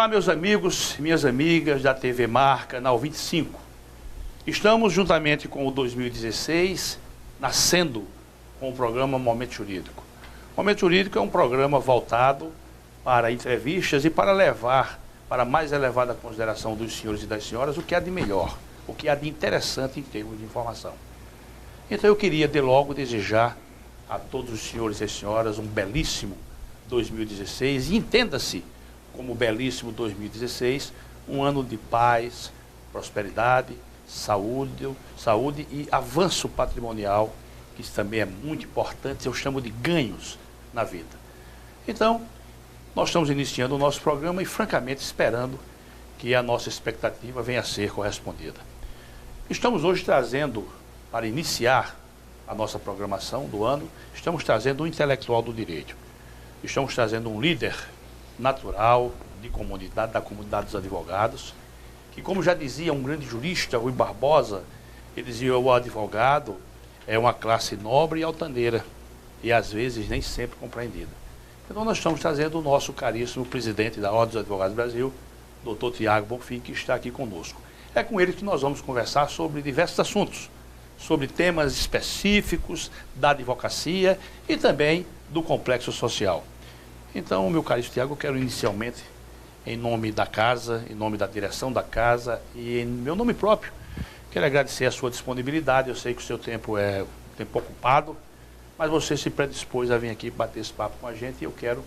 Olá, meus amigos e minhas amigas da TV Mar, Canal 25. Estamos, juntamente com o 2016, nascendo com o programa Momento Jurídico. Momento Jurídico é um programa voltado para entrevistas e para levar para a mais elevada consideração dos senhores e das senhoras o que há de melhor, o que há de interessante em termos de informação. Então eu queria, de logo, desejar a todos os senhores e senhoras um belíssimo 2016 e entenda-se como belíssimo 2016, um ano de paz, prosperidade, saúde e avanço patrimonial, que isso também é muito importante, eu chamo de ganhos na vida. Então, nós estamos iniciando o nosso programa e, francamente, esperando que a nossa expectativa venha a ser correspondida. Estamos hoje trazendo, para iniciar a nossa programação do ano, estamos trazendo um intelectual do direito. Estamos trazendo um líder natural da comunidade dos advogados, que, como já dizia um grande jurista, Rui Barbosa, ele dizia: o advogado é uma classe nobre e altaneira, e às vezes nem sempre compreendida. Então nós estamos trazendo o nosso caríssimo presidente da Ordem dos Advogados do Brasil, Dr. Tiago Bonfim, que está aqui conosco. É com ele que nós vamos conversar sobre diversos assuntos, sobre temas específicos da advocacia e também do complexo social. Então, meu caríssimo Tiago, eu quero inicialmente, em nome da casa, em nome da direção da casa e em meu nome próprio, quero agradecer a sua disponibilidade. Eu sei que o seu tempo é um tempo ocupado, mas você se predispôs a vir aqui bater esse papo com a gente e eu quero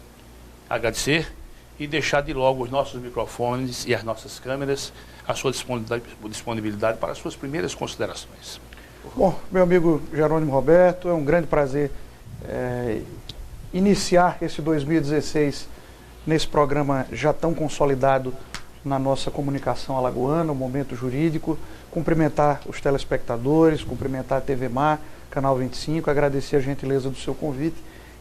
agradecer e deixar de logo os nossos microfones e as nossas câmeras à sua disponibilidade para as suas primeiras considerações. Bom, meu amigo Jerônimo Roberto, é um grande prazer iniciar esse 2016 nesse programa já tão consolidado na nossa comunicação alagoana, o Momento Jurídico, cumprimentar os telespectadores, cumprimentar a TV Mar, Canal 25, agradecer a gentileza do seu convite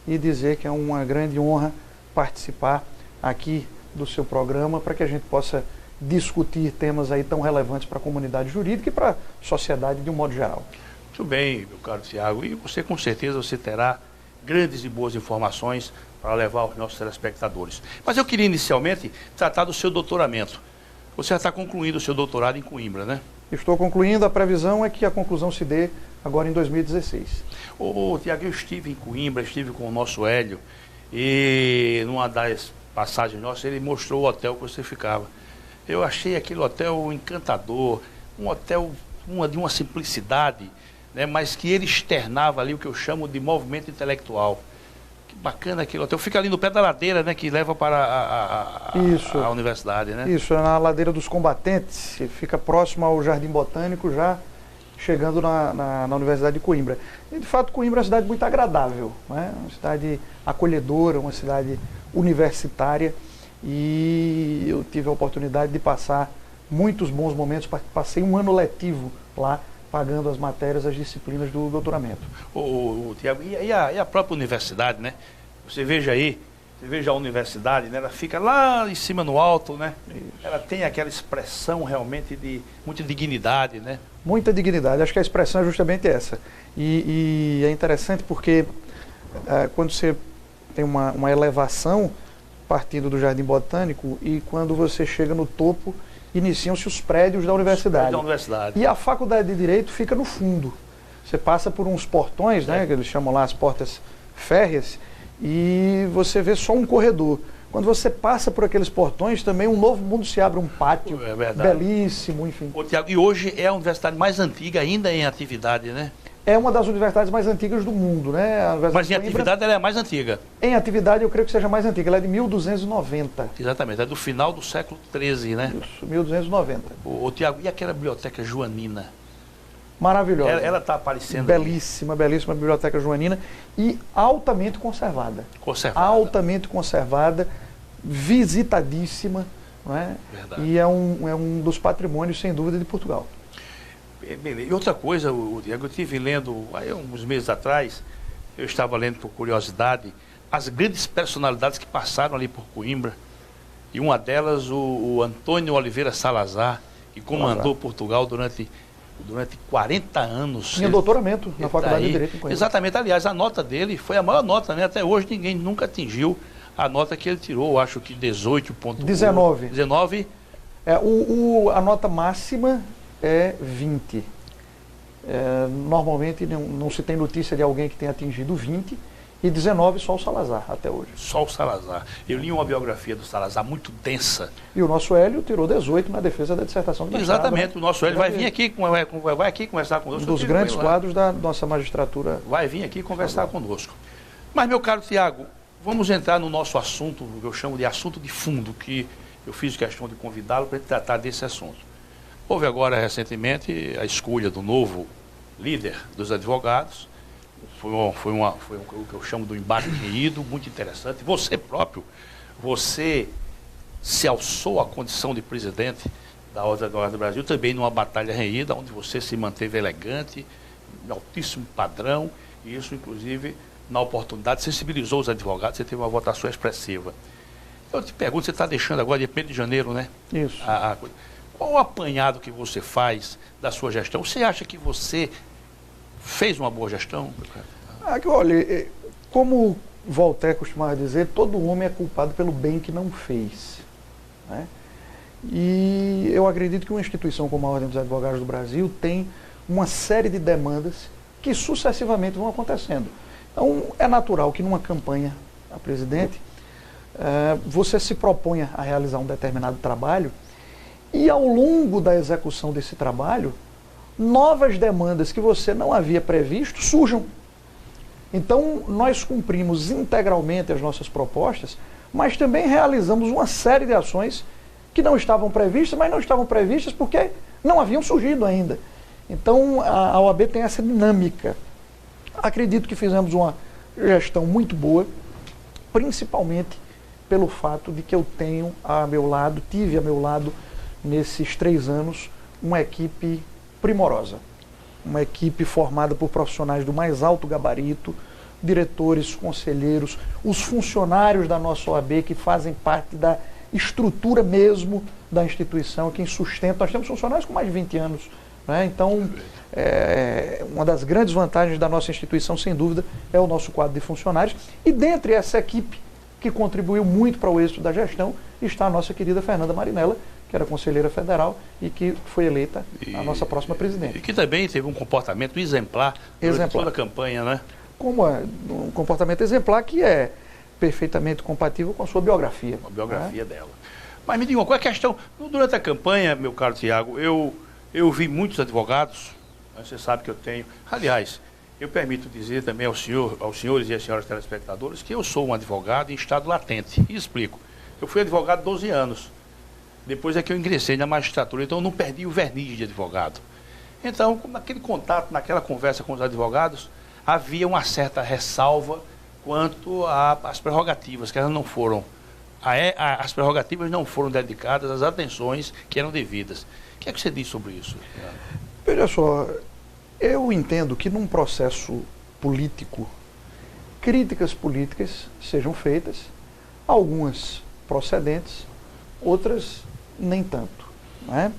e dizer que é uma grande honra participar aqui do seu programa para que a gente possa discutir temas aí tão relevantes para a comunidade jurídica e para a sociedade de um modo geral. Muito bem, meu caro Tiago, e você com certeza você terá grandes e boas informações para levar aos nossos telespectadores. Mas eu queria inicialmente tratar do seu doutoramento. Você já está concluindo o seu doutorado em Coimbra, né? Estou concluindo, a previsão é que a conclusão se dê agora em 2016. Tiago, eu estive em Coimbra, estive com o nosso Hélio, e numa das passagens nossas ele mostrou o hotel que você ficava. Eu achei aquele hotel encantador, um hotel de uma simplicidade, né, mas que ele externava ali o que eu chamo de movimento intelectual. Que bacana aquele hotel. Fica ali no pé da ladeira, né, que leva para a universidade, né? Isso, é na Ladeira dos Combatentes, fica próximo ao Jardim Botânico, já chegando na Universidade de Coimbra. E, de fato, Coimbra é uma cidade muito agradável, né? Uma cidade acolhedora, uma cidade universitária, e eu tive a oportunidade de passar muitos bons momentos. Passei um ano letivo lá, pagando as matérias, as disciplinas do doutoramento. Tiago, e a própria universidade, né? Você veja aí, a universidade, né? Ela fica lá em cima no alto, né? Isso. Ela tem aquela expressão realmente de muita dignidade, né? Muita dignidade, acho que a expressão é justamente essa. E é interessante porque quando você tem uma elevação partindo do Jardim Botânico e quando você chega no topo, iniciam-se os prédios da universidade. E a Faculdade de Direito fica no fundo. Você passa por uns portões, né, que eles chamam lá as portas férreas, e você vê só um corredor. Quando você passa por aqueles portões, também um novo mundo se abre, um pátio belíssimo, enfim. Tiago, e hoje é a universidade mais antiga ainda em atividade, né? É uma das universidades mais antigas do mundo, né? Mas em atividade ela é a mais antiga? Em atividade eu creio que seja mais antiga, ela é de 1290. Exatamente, é do final do século XIII, né? Isso, 1290. Tiago, e aquela biblioteca joanina? Maravilhosa. Ela está aparecendo. Belíssima, belíssima biblioteca joanina e altamente conservada. Altamente conservada, visitadíssima, não é? Verdade. E é um dos patrimônios, sem dúvida, de Portugal. Beleza. E outra coisa, Tiago, eu estive lendo, aí uns meses atrás, eu estava lendo por curiosidade, as grandes personalidades que passaram ali por Coimbra, e uma delas, o Antônio Oliveira Salazar, que comandou Portugal durante 40 anos. Tinha doutoramento na Faculdade de Direito em Coimbra. Exatamente, aliás, a nota dele foi a maior nota, né? Até hoje ninguém nunca atingiu a nota que ele tirou, acho que 18,1. 19. 19? A nota máxima é 20. Normalmente não se tem notícia de alguém que tenha atingido 20, e 19 só o Salazar até hoje. Só o Salazar. Eu li uma biografia do Salazar muito densa. E o nosso Hélio tirou 18 na defesa da dissertação do mestrado. Exatamente, o nosso Hélio vai vir aqui, vai aqui conversar conosco. Um dos grandes quadros da nossa magistratura. Vai vir aqui conversar conosco. Mas, meu caro Tiago, vamos entrar no nosso assunto, que eu chamo de assunto de fundo, que eu fiz questão de convidá-lo para ele tratar desse assunto. Houve agora, recentemente, a escolha do novo líder dos advogados. Foi o que eu chamo do embate renhido, muito interessante. Você próprio, você se alçou à condição de presidente da Ordem dos Advogados do Brasil, também numa batalha renhida, onde você se manteve elegante, de altíssimo padrão, e isso, inclusive, na oportunidade, sensibilizou os advogados, você teve uma votação expressiva. Eu te pergunto, você está deixando agora dia 1º de janeiro, né? Isso. Qual o apanhado que você faz da sua gestão? Você acha que você fez uma boa gestão? Olha, como Voltaire costumava dizer, todo homem é culpado pelo bem que não fez. Né? E eu acredito que uma instituição como a Ordem dos Advogados do Brasil tem uma série de demandas que sucessivamente vão acontecendo. Então, é natural que numa campanha a presidente, você se proponha a realizar um determinado trabalho e ao longo da execução desse trabalho, novas demandas que você não havia previsto surjam. Então, nós cumprimos integralmente as nossas propostas, mas também realizamos uma série de ações que não estavam previstas, mas não estavam previstas porque não haviam surgido ainda. Então, a OAB tem essa dinâmica. Acredito que fizemos uma gestão muito boa, principalmente pelo fato de que eu tive a meu lado, nesses 3 anos, uma equipe primorosa. Uma equipe formada por profissionais do mais alto gabarito, diretores, conselheiros, os funcionários da nossa OAB que fazem parte da estrutura mesmo da instituição, quem sustenta. Nós temos funcionários com mais de 20 anos. Né? Então, uma das grandes vantagens da nossa instituição, sem dúvida, é o nosso quadro de funcionários. E dentre essa equipe, que contribuiu muito para o êxito da gestão, está a nossa querida Fernanda Marinella, que era conselheira federal e que foi eleita a nossa próxima presidente. E que também teve um comportamento exemplar durante toda a campanha, né? Um comportamento exemplar que é perfeitamente compatível com a sua biografia. A biografia dela. Mas me diga, qual é a questão? Durante a campanha, meu caro Tiago, eu vi muitos advogados, você sabe que eu tenho. Aliás, eu permito dizer também aos senhores e às senhoras telespectadores que eu sou um advogado em estado latente. E explico. Eu fui advogado 12 anos. Depois é que eu ingressei na magistratura, então eu não perdi o verniz de advogado. Então, naquele contato, naquela conversa com os advogados, havia uma certa ressalva quanto às prerrogativas, que elas não foram, as prerrogativas não foram dedicadas às atenções que eram devidas. O que é que você diz sobre isso? Veja só, eu entendo que num processo político, críticas políticas sejam feitas, algumas procedentes, outras nem tanto. Né?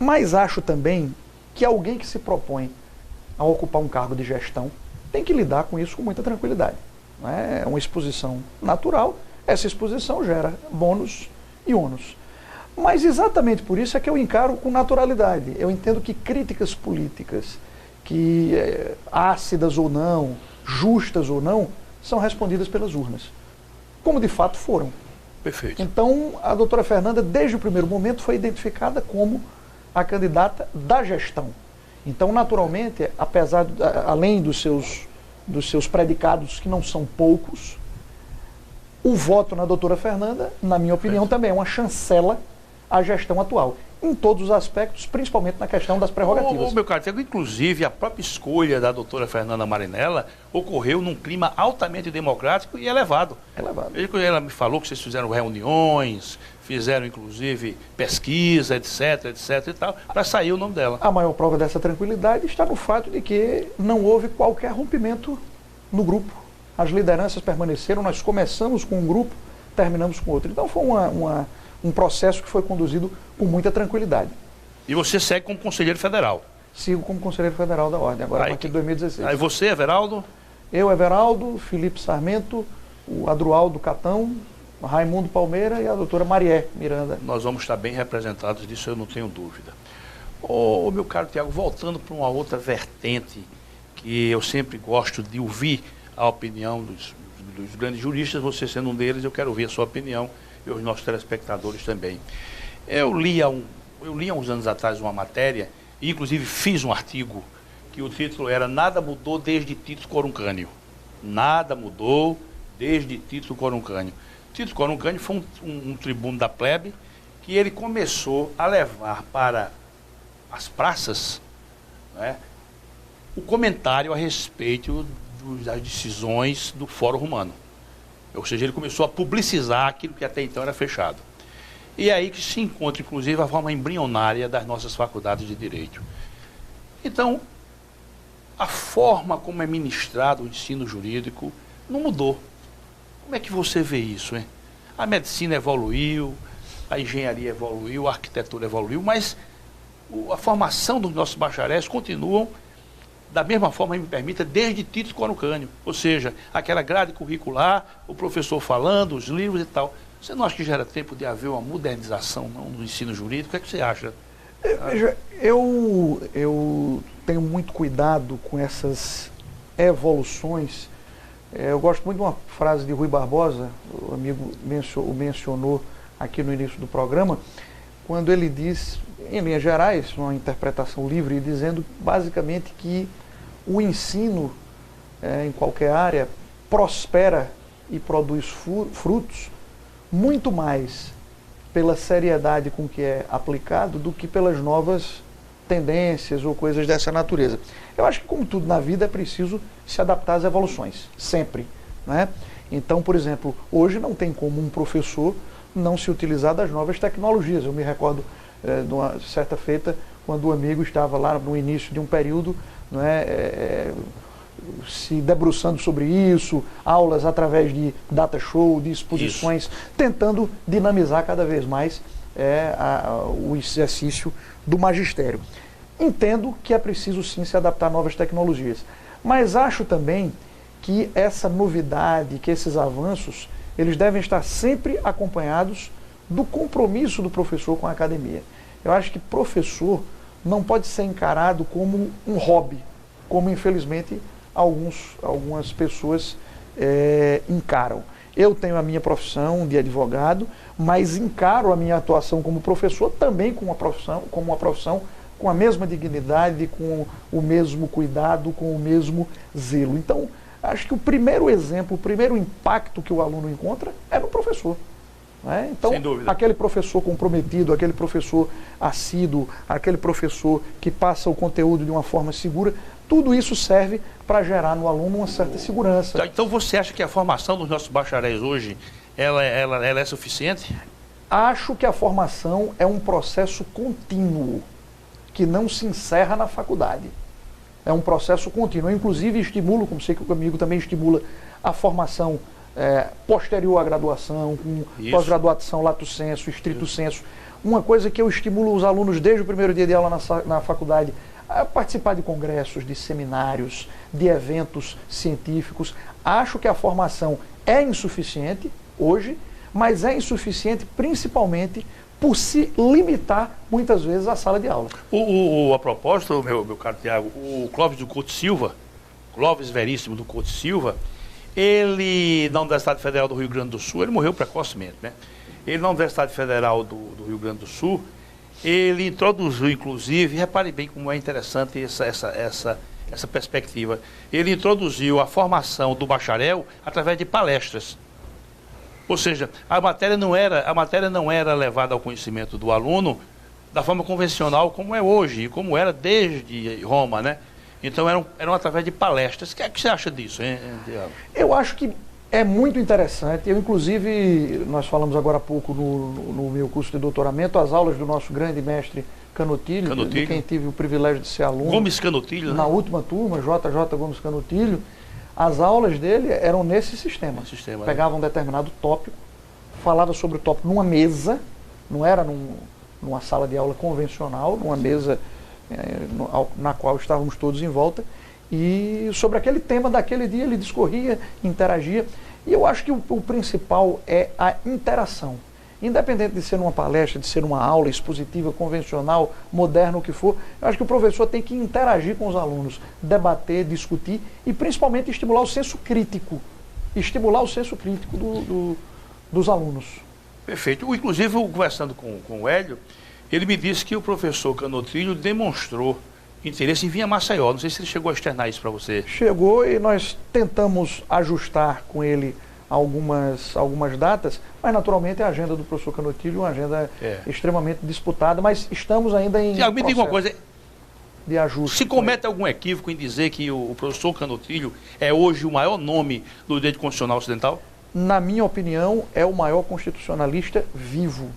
Mas acho também que alguém que se propõe a ocupar um cargo de gestão tem que lidar com isso com muita tranquilidade. Né? É uma exposição natural, essa exposição gera bônus e ônus. Mas exatamente por isso é que eu encaro com naturalidade. Eu entendo que críticas políticas, que ácidas ou não, justas ou não, são respondidas pelas urnas. Como de fato foram. Perfeito. Então, a doutora Fernanda, desde o primeiro momento, foi identificada como a candidata da gestão. Então, naturalmente, além dos seus predicados, que não são poucos, o voto na doutora Fernanda, na minha opinião, também é uma chancela à gestão atual, em todos os aspectos, principalmente na questão das prerrogativas. Meu caro, inclusive a própria escolha da doutora Fernanda Marinella ocorreu num clima altamente democrático e elevado. Ela me falou que vocês fizeram reuniões, fizeram inclusive pesquisa, etc e tal, para sair o nome dela. A maior prova dessa tranquilidade está no fato de que não houve qualquer rompimento no grupo. As lideranças permaneceram, nós começamos com um grupo, terminamos com outro. Então foi um processo que foi conduzido com muita tranquilidade. E você segue como conselheiro federal? Sigo como conselheiro federal da Ordem, agora a partir de 2016. Aí você, Everaldo? Eu, Everaldo, Felipe Sarmento, o Adroaldo Catão, Raimundo Palmeira e a doutora Marié Miranda. Nós vamos estar bem representados, disso eu não tenho dúvida. Ô, meu caro Tiago, voltando para uma outra vertente, que eu sempre gosto de ouvir a opinião dos grandes juristas, você sendo um deles, eu quero ouvir a sua opinião e os nossos telespectadores também. Eu li há uns anos atrás uma matéria, e inclusive fiz um artigo, que o título era Nada mudou desde Tito Coruncânio. Nada mudou desde Tito Coruncânio. Tito Coruncânio foi um tribuno da plebe, que ele começou a levar para as praças, né, o comentário a respeito das decisões do Fórum Romano. Ou seja, ele começou a publicizar aquilo que até então era fechado. E é aí que se encontra, inclusive, a forma embrionária das nossas faculdades de Direito. Então, a forma como é ministrado o ensino jurídico não mudou. Como é que você vê isso, hein? A medicina evoluiu, a engenharia evoluiu, a arquitetura evoluiu, mas a formação dos nossos bacharéis continuam da mesma forma, me permita, desde Tito Coruncânio. Ou seja, aquela grade curricular, o professor falando, os livros e tal. Você não acha que já era tempo de haver uma modernização no ensino jurídico? O que é que você acha? Veja, eu tenho muito cuidado com essas evoluções. Eu gosto muito de uma frase de Rui Barbosa, o amigo mencionou aqui no início do programa, quando ele diz, em linhas gerais, uma interpretação livre, dizendo basicamente que o ensino em qualquer área prospera e produz frutos muito mais pela seriedade com que é aplicado do que pelas novas tendências ou coisas dessa natureza. Eu acho que, como tudo na vida, é preciso se adaptar às evoluções, sempre, né? Então, por exemplo, hoje não tem como um professor não se utilizar das novas tecnologias. Eu me recordo de uma certa feita, quando o amigo estava lá no início de um período, não é, se debruçando sobre isso, aulas através de data show, de exposições, tentando dinamizar cada vez mais o exercício do magistério. Entendo que é preciso sim se adaptar a novas tecnologias, mas acho também que essa novidade, que esses avanços, eles devem estar sempre acompanhados do compromisso do professor com a academia. Eu acho que professor não pode ser encarado como um hobby, como infelizmente algumas pessoas encaram. Eu tenho a minha profissão de advogado, mas encaro a minha atuação como professor também como uma profissão com a mesma dignidade, com o mesmo cuidado, com o mesmo zelo. Então, acho que o primeiro exemplo, o primeiro impacto que o aluno encontra é no professor. Né? Então, aquele professor comprometido, aquele professor assíduo, aquele professor que passa o conteúdo de uma forma segura, tudo isso serve para gerar no aluno uma certa segurança. Então você acha que a formação dos nossos bacharéis hoje, ela é suficiente? Acho que a formação é um processo contínuo, que não se encerra na faculdade. É um processo contínuo. Eu, inclusive, estimulo, como sei que o amigo também estimula, a formação posterior à graduação, com pós-graduação, lato sensu, estrito sensu. Uma coisa que eu estimulo os alunos desde o primeiro dia de aula na faculdade, a participar de congressos, de seminários, de eventos científicos. Acho que a formação é insuficiente hoje, mas é insuficiente principalmente por se limitar muitas vezes à sala de aula. A propósito, meu caro Tiago, o Clóvis do Couto Silva, Clóvis Veríssimo do Couto Silva, ele, na Universidade Federal do Rio Grande do Sul, ele morreu precocemente, né? Ele, na Universidade Federal do Rio Grande do Sul, ele introduziu, inclusive, repare bem como é interessante essa perspectiva, ele introduziu a formação do bacharel através de palestras. Ou seja, a matéria não era levada ao conhecimento do aluno da forma convencional como é hoje, e como era desde Roma, né? Então eram através de palestras. O que é que você acha disso, hein, Tiago? Eu acho que é muito interessante. Eu, inclusive, nós falamos agora há pouco no meu curso de doutoramento, as aulas do nosso grande mestre Canutilho, de quem tive o privilégio de ser aluno. Gomes Canutilho, na última turma, JJ Gomes Canutilho. As aulas dele eram nesse sistema. Pegava um determinado tópico, falava sobre o tópico numa mesa, não era numa sala de aula convencional, numa mesa na qual estávamos todos em volta, E sobre aquele tema daquele dia ele discorria, interagia. E eu acho que o principal é a interação. Independente de ser uma palestra, de ser uma aula expositiva, convencional, moderna, o que for, eu acho que o professor tem que interagir com os alunos, debater, discutir e principalmente estimular o senso crítico. Estimular o senso crítico dos alunos. Perfeito. Inclusive, conversando com o Hélio, ele me disse que o professor Canotrilho demonstrou interesse em vir a Maceió. Não sei se ele chegou a externar isso para você. Chegou e nós tentamos ajustar com ele algumas datas, mas naturalmente a agenda do professor Canotrilho é uma agenda extremamente disputada, mas estamos ainda em Tiago, me diga uma coisa, de ajuste. Se comete algum equívoco em dizer que o professor Canotrilho é hoje o maior nome do direito constitucional ocidental? Na minha opinião, é o maior constitucionalista vivo.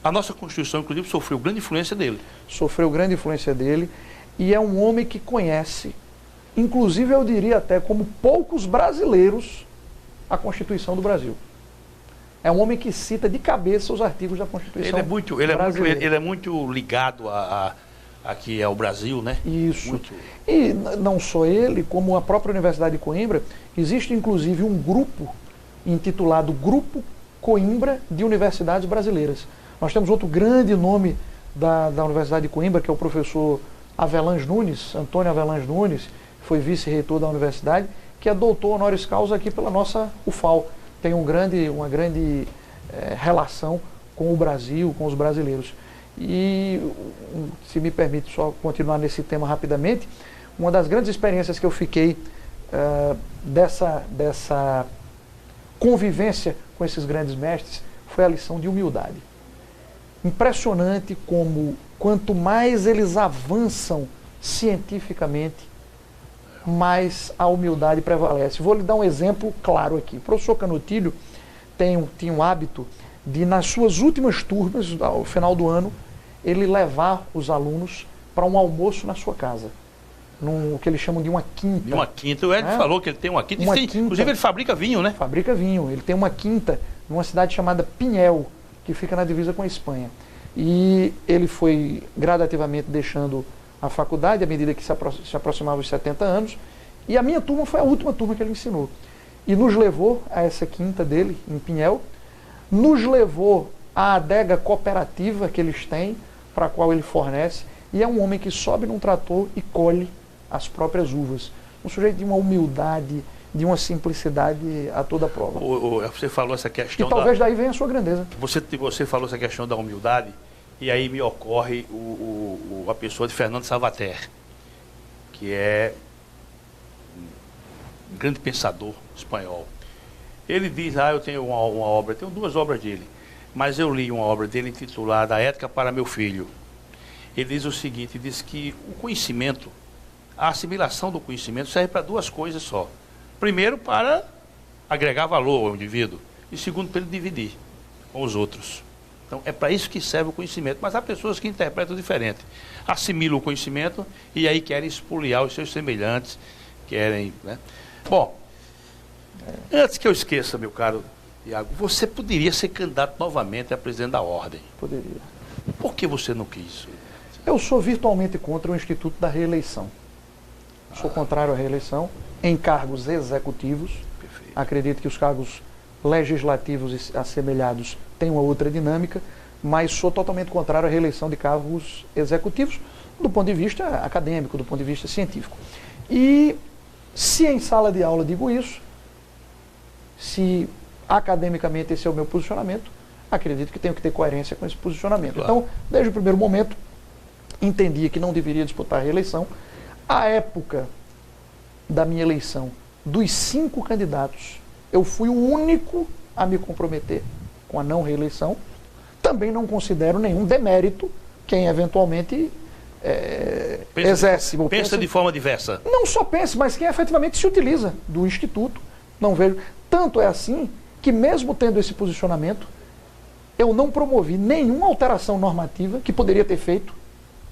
A nossa Constituição, inclusive, sofreu grande influência dele. Sofreu grande influência dele e é um homem que conhece, inclusive eu diria até como poucos brasileiros, a Constituição do Brasil. É um homem que cita de cabeça os artigos da Constituição brasileira. Ele é muito ligado aqui ao Brasil, né? Isso. Muito. E não só ele, como a própria Universidade de Coimbra, existe inclusive um grupo intitulado Grupo Coimbra de Universidades Brasileiras. Nós temos outro grande nome da Universidade de Coimbra, que é o professor Avelange Nunes, Antônio Avelange Nunes, foi vice-reitor da universidade, que é doutor honoris causa aqui pela nossa UFAL. Tem uma grande relação com o Brasil, com os brasileiros. E, se me permite só continuar nesse tema rapidamente, uma das grandes experiências que eu fiquei dessa convivência com esses grandes mestres foi a lição de humildade. Impressionante como, quanto mais eles avançam cientificamente, mais a humildade prevalece. Vou lhe dar um exemplo claro aqui. O professor Canotrilho tinha um hábito de, nas suas últimas turmas, ao final do ano, ele levar os alunos para um almoço na sua casa. O que eles chamam de uma quinta. De uma quinta. O Hélio falou que ele tem uma quinta. Inclusive ele fabrica vinho, né? Fabrica vinho. Ele tem uma quinta numa cidade chamada Pinhel, que fica na divisa com a Espanha. E ele foi gradativamente deixando a faculdade à medida que se aproximava os 70 anos. E a minha turma foi a última turma que ele ensinou. E nos levou a essa quinta dele, em Pinhel. Nos levou à adega cooperativa que eles têm, para a qual ele fornece. E é um homem que sobe num trator e colhe as próprias uvas. Um sujeito de uma humildade, de uma simplicidade a toda prova. Você falou essa questão. E talvez daí venha a sua grandeza. Você falou essa questão da humildade, e aí me ocorre a pessoa de Fernando Savater, que é um grande pensador espanhol. Ele diz, eu tenho uma obra, tenho duas obras dele, mas eu li uma obra dele intitulada A Ética para Meu Filho. Ele diz o seguinte, diz que o conhecimento, a assimilação do conhecimento serve para duas coisas só. Primeiro, para agregar valor ao indivíduo, e segundo, para ele dividir com os outros. Então, é para isso que serve o conhecimento. Mas há pessoas que interpretam diferente. Assimilam o conhecimento e aí querem expoliar os seus semelhantes, querem, né? Bom, antes que eu esqueça, meu caro Tiago, você poderia ser candidato novamente a presidente da Ordem. Poderia. Por que você não quis? Eu sou virtualmente contra o Instituto da Reeleição. Sou contrário à reeleição em cargos executivos. Perfeito. Acredito que os cargos legislativos assemelhados têm uma outra dinâmica, mas sou totalmente contrário à reeleição de cargos executivos do ponto de vista acadêmico, do ponto de vista científico. E se em sala de aula digo isso, se academicamente esse é o meu posicionamento, acredito que tenho que ter coerência com esse posicionamento. Claro. Então, desde o primeiro momento, entendia que não deveria disputar a reeleição. À época da minha eleição, dos 5 candidatos, eu fui o único a me comprometer com a não reeleição. Também não considero nenhum demérito quem eventualmente exerce. Pensa de forma diversa. Não só pensa, mas quem efetivamente se utiliza do Instituto. Não vejo. Tanto é assim que, mesmo tendo esse posicionamento, eu não promovi nenhuma alteração normativa que poderia ter feito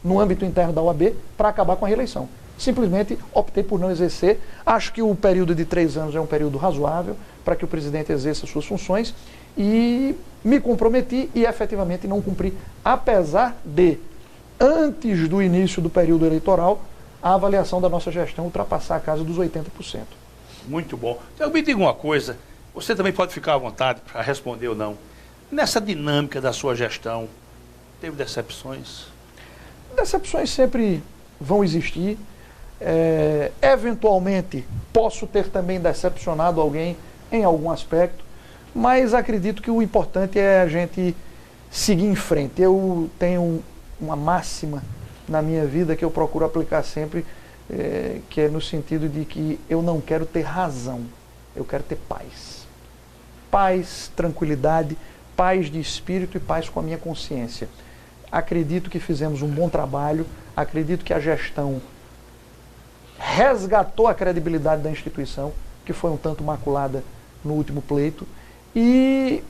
no âmbito interno da OAB para acabar com a reeleição. Simplesmente optei por não exercer. Acho que o período de 3 anos é um período razoável para que o presidente exerça suas funções e me comprometi e efetivamente não cumpri, apesar de, antes do início do período eleitoral, a avaliação da nossa gestão ultrapassar a casa dos 80%. Muito bom. Então, me diga uma coisa, você também pode ficar à vontade para responder ou não. Nessa dinâmica da sua gestão, teve decepções? Decepções sempre vão existir. Eventualmente, posso ter também decepcionado alguém em algum aspecto, mas acredito que o importante é a gente seguir em frente. Eu tenho uma máxima na minha vida que eu procuro aplicar sempre, que é no sentido de que eu não quero ter razão, eu quero ter paz. Paz, tranquilidade, paz de espírito e paz com a minha consciência. Acredito que fizemos um bom trabalho, acredito que a gestão resgatou a credibilidade da instituição, que foi um tanto maculada no último pleito, e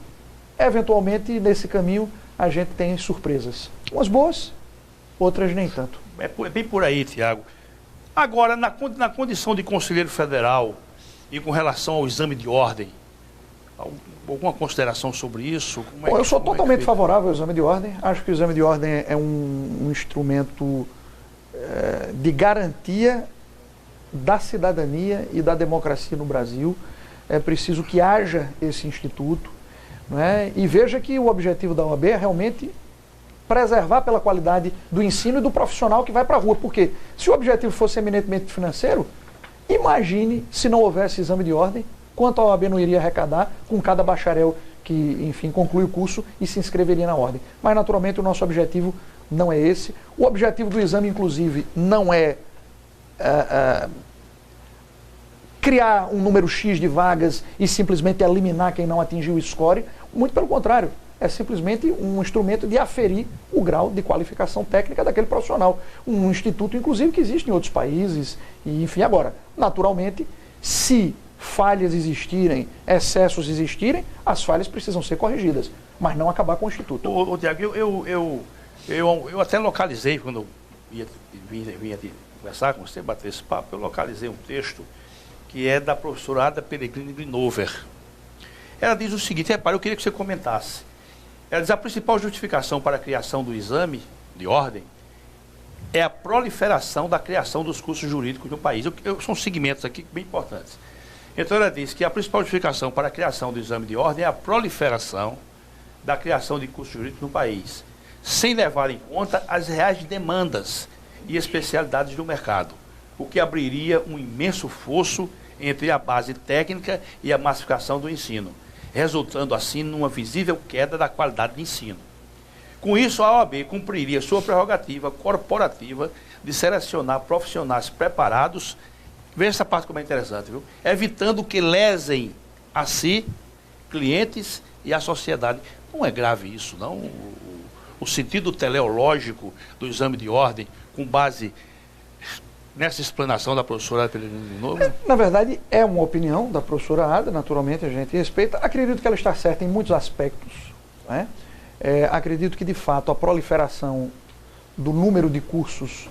eventualmente nesse caminho a gente tem surpresas. Umas boas, outras nem tanto. É bem por aí, Tiago. Agora, na condição de conselheiro federal e com relação ao exame de ordem, alguma consideração sobre isso? Eu sou totalmente favorável ao exame de ordem. Acho que o exame de ordem é um instrumento de garantia da cidadania e da democracia no Brasil. É preciso que haja esse instituto, não é? E veja que o objetivo da OAB é realmente preservar pela qualidade do ensino e do profissional que vai para a rua. Porque se o objetivo fosse eminentemente financeiro, imagine se não houvesse exame de ordem, quanto a OAB não iria arrecadar com cada bacharel que, enfim, conclui o curso e se inscreveria na ordem. Mas, naturalmente, o nosso objetivo não é esse. O objetivo do exame, inclusive, não é criar um número X de vagas e simplesmente eliminar quem não atingiu o score. Muito pelo contrário, é simplesmente um instrumento de aferir o grau de qualificação técnica daquele profissional. Um instituto, inclusive, que existe em outros países. E, enfim, agora, naturalmente, se falhas existirem, excessos existirem, as falhas precisam ser corrigidas, mas não acabar com o instituto. Ô Tiago, eu até localizei, quando eu vinha conversar com você, bater esse papo, eu localizei um texto que é da professora Ada Peregrini Grinover. Ela diz o seguinte, repare, eu queria que você comentasse. Ela diz, a principal justificação para a criação do exame de ordem é a proliferação da criação dos cursos jurídicos no país. São segmentos aqui bem importantes. Então ela diz que a principal justificação para a criação do exame de ordem é a proliferação da criação de cursos jurídicos no país, sem levar em conta as reais demandas e especialidades do mercado, o que abriria um imenso fosso entre a base técnica e a massificação do ensino, resultando assim numa visível queda da qualidade de ensino. Com isso, a OAB cumpriria sua prerrogativa corporativa de selecionar profissionais preparados. Veja essa parte como é interessante, viu? Evitando que lesem a si, clientes e a sociedade. Não é grave isso, não? O sentido teleológico do exame de ordem, com base nessa explanação da professora Peregrini de novo? Na verdade, é uma opinião da professora Ada, naturalmente a gente respeita. Acredito que ela está certa em muitos aspectos, né? Acredito que, de fato, a proliferação do número de cursos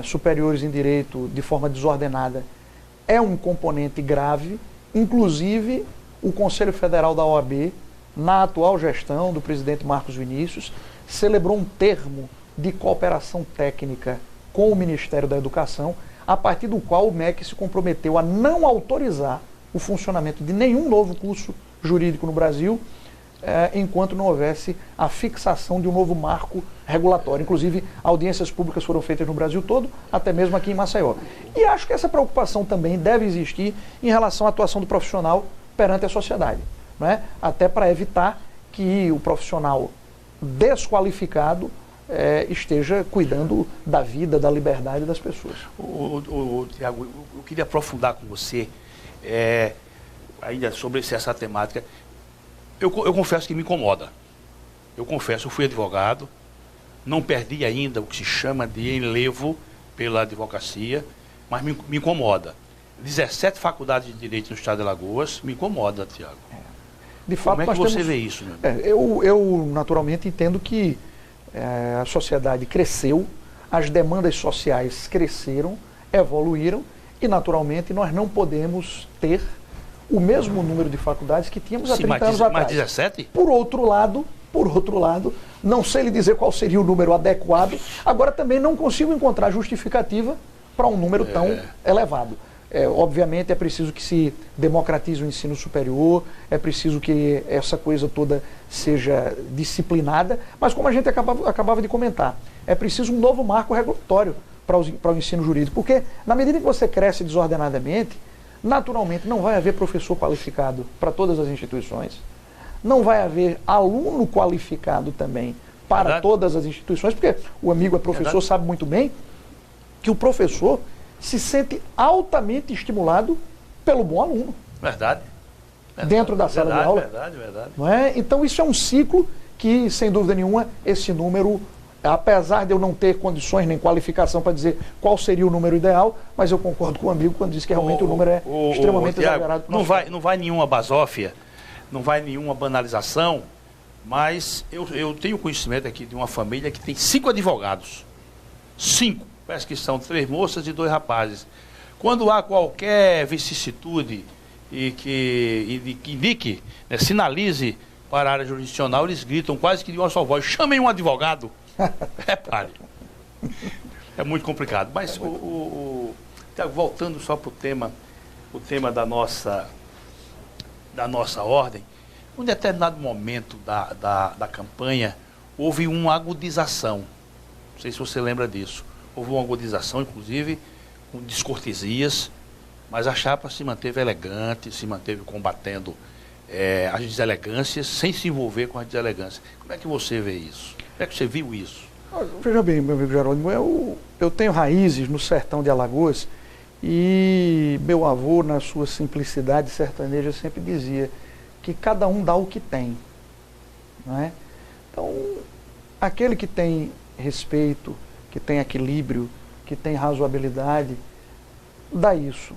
superiores em direito de forma desordenada é um componente grave. Inclusive, o Conselho Federal da OAB, na atual gestão do presidente Marcos Vinícius, celebrou um termo de cooperação técnica com o Ministério da Educação, a partir do qual o MEC se comprometeu a não autorizar o funcionamento de nenhum novo curso jurídico no Brasil, enquanto não houvesse a fixação de um novo marco regulatório. Inclusive, audiências públicas foram feitas no Brasil todo, até mesmo aqui em Maceió. E acho que essa preocupação também deve existir em relação à atuação do profissional perante a sociedade, não é? Até para evitar que o profissional desqualificado esteja cuidando da vida, da liberdade das pessoas. Tiago, eu queria aprofundar com você ainda sobre essa temática. Eu confesso que me incomoda. Eu confesso, eu fui advogado, não perdi ainda o que se chama de enlevo pela advocacia, mas me incomoda. 17 faculdades de Direito no estado de Alagoas, me incomoda, Tiago. De fato, como é que você vê isso? Né? Eu naturalmente entendo que a sociedade cresceu, as demandas sociais cresceram, evoluíram e, naturalmente, nós não podemos ter o mesmo número de faculdades que tínhamos há 30 anos atrás. Mais 17? Por outro lado, não sei lhe dizer qual seria o número adequado, agora também não consigo encontrar justificativa para um número tão elevado. Obviamente é preciso que se democratize o ensino superior, é preciso que essa coisa toda seja disciplinada, mas como a gente acabava de comentar, é preciso um novo marco regulatório para o ensino jurídico, porque na medida que você cresce desordenadamente, naturalmente não vai haver professor qualificado para todas as instituições, não vai haver aluno qualificado também para todas as instituições, porque o amigo é professor, sabe muito bem que o professor se sente altamente estimulado pelo bom aluno. Verdade. Dentro da sala de aula. Verdade. Não é? Então isso é um ciclo que, sem dúvida nenhuma, esse número, apesar de eu não ter condições nem qualificação para dizer qual seria o número ideal, mas eu concordo com o amigo quando diz que realmente o número é extremamente exagerado. Não vai nenhuma basófia, não vai nenhuma banalização, mas eu tenho conhecimento aqui de uma família que tem 5 advogados. 5. Parece que são 3 moças e 2 rapazes. Quando há qualquer vicissitude e que indique, né, sinalize para a área jurisdicional, eles gritam quase que de uma só voz: chamem um advogado. Repare. É muito complicado. Mas, voltando só para o tema da nossa ordem, em um determinado momento da campanha, houve uma agudização. Não sei se você lembra disso. Houve uma agudização, inclusive, com descortesias, mas a chapa se manteve elegante, se manteve combatendo as deselegâncias, sem se envolver com as deselegâncias. Como é que você vê isso? Como é que você viu isso? Veja bem, meu amigo Jerônimo, eu tenho raízes no sertão de Alagoas e meu avô, na sua simplicidade sertaneja, sempre dizia que cada um dá o que tem. Não é? Então, aquele que tem respeito, que tem equilíbrio, que tem razoabilidade, dá isso.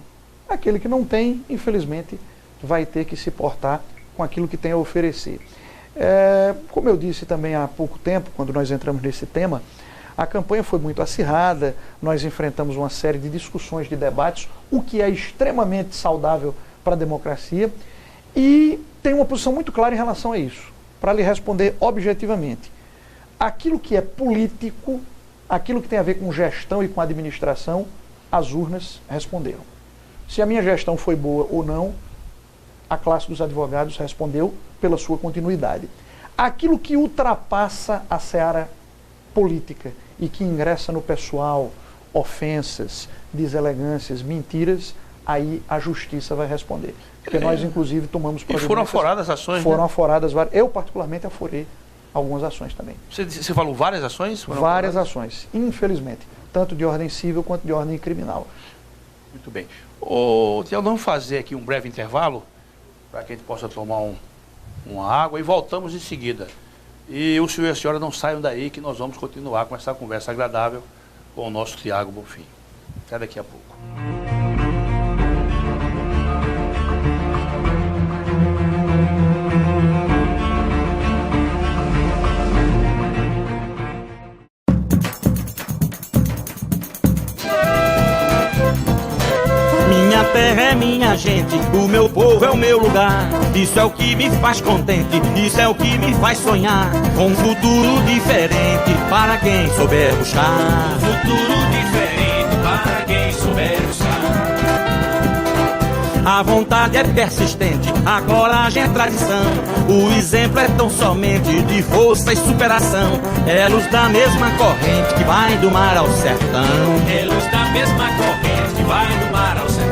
Aquele que não tem, infelizmente, vai ter que se portar com aquilo que tem a oferecer. Como eu disse também há pouco tempo, quando nós entramos nesse tema, a campanha foi muito acirrada, nós enfrentamos uma série de discussões, de debates, o que é extremamente saudável para a democracia, e tem uma posição muito clara em relação a isso, para lhe responder objetivamente. Aquilo que é político, aquilo que tem a ver com gestão e com administração, as urnas responderam. Se a minha gestão foi boa ou não, a classe dos advogados respondeu pela sua continuidade. Aquilo que ultrapassa a seara política e que ingressa no pessoal, ofensas, deselegâncias, mentiras, aí a justiça vai responder. Porque nós, inclusive, tomamos providências. E foram aforadas ações, Foram aforadas várias. Eu, particularmente, aforei algumas ações também. Você falou várias ações? Várias ações, infelizmente. Tanto de ordem civil quanto de ordem criminal. Muito bem. Tiago, vamos fazer aqui um breve intervalo para que a gente possa tomar uma água e voltamos em seguida. E o senhor e a senhora não saiam daí, que nós vamos continuar com essa conversa agradável com o nosso Tiago Bonfim. Até daqui a pouco. Minha terra é minha gente, o meu povo é o meu lugar. Isso é o que me faz contente, isso é o que me faz sonhar com um futuro diferente para quem souber buscar. Futuro diferente para quem souber buscar. A vontade é persistente, a coragem é tradição. O exemplo é tão somente de força e superação. É luz da mesma corrente que vai do mar ao sertão. É luz da mesma corrente que vai do mar ao sertão.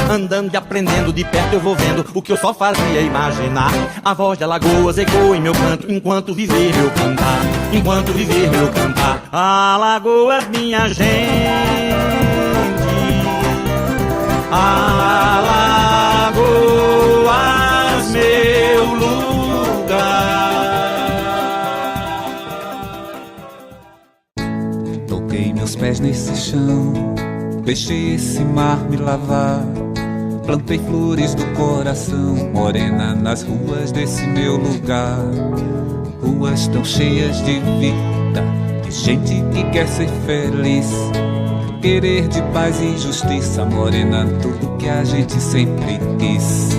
Andando e aprendendo de perto eu vou vendo o que eu só fazia imaginar. A voz de Alagoas ecoa em meu canto enquanto viver meu cantar. Enquanto viver meu cantar. Alagoas minha gente, Alagoas meu lugar. Toquei meus pés nesse chão, deixei esse mar me lavar. Plantei flores do coração, morena, nas ruas desse meu lugar. Ruas tão cheias de vida, de gente que quer ser feliz. Querer de paz e justiça, morena, tudo que a gente sempre quis.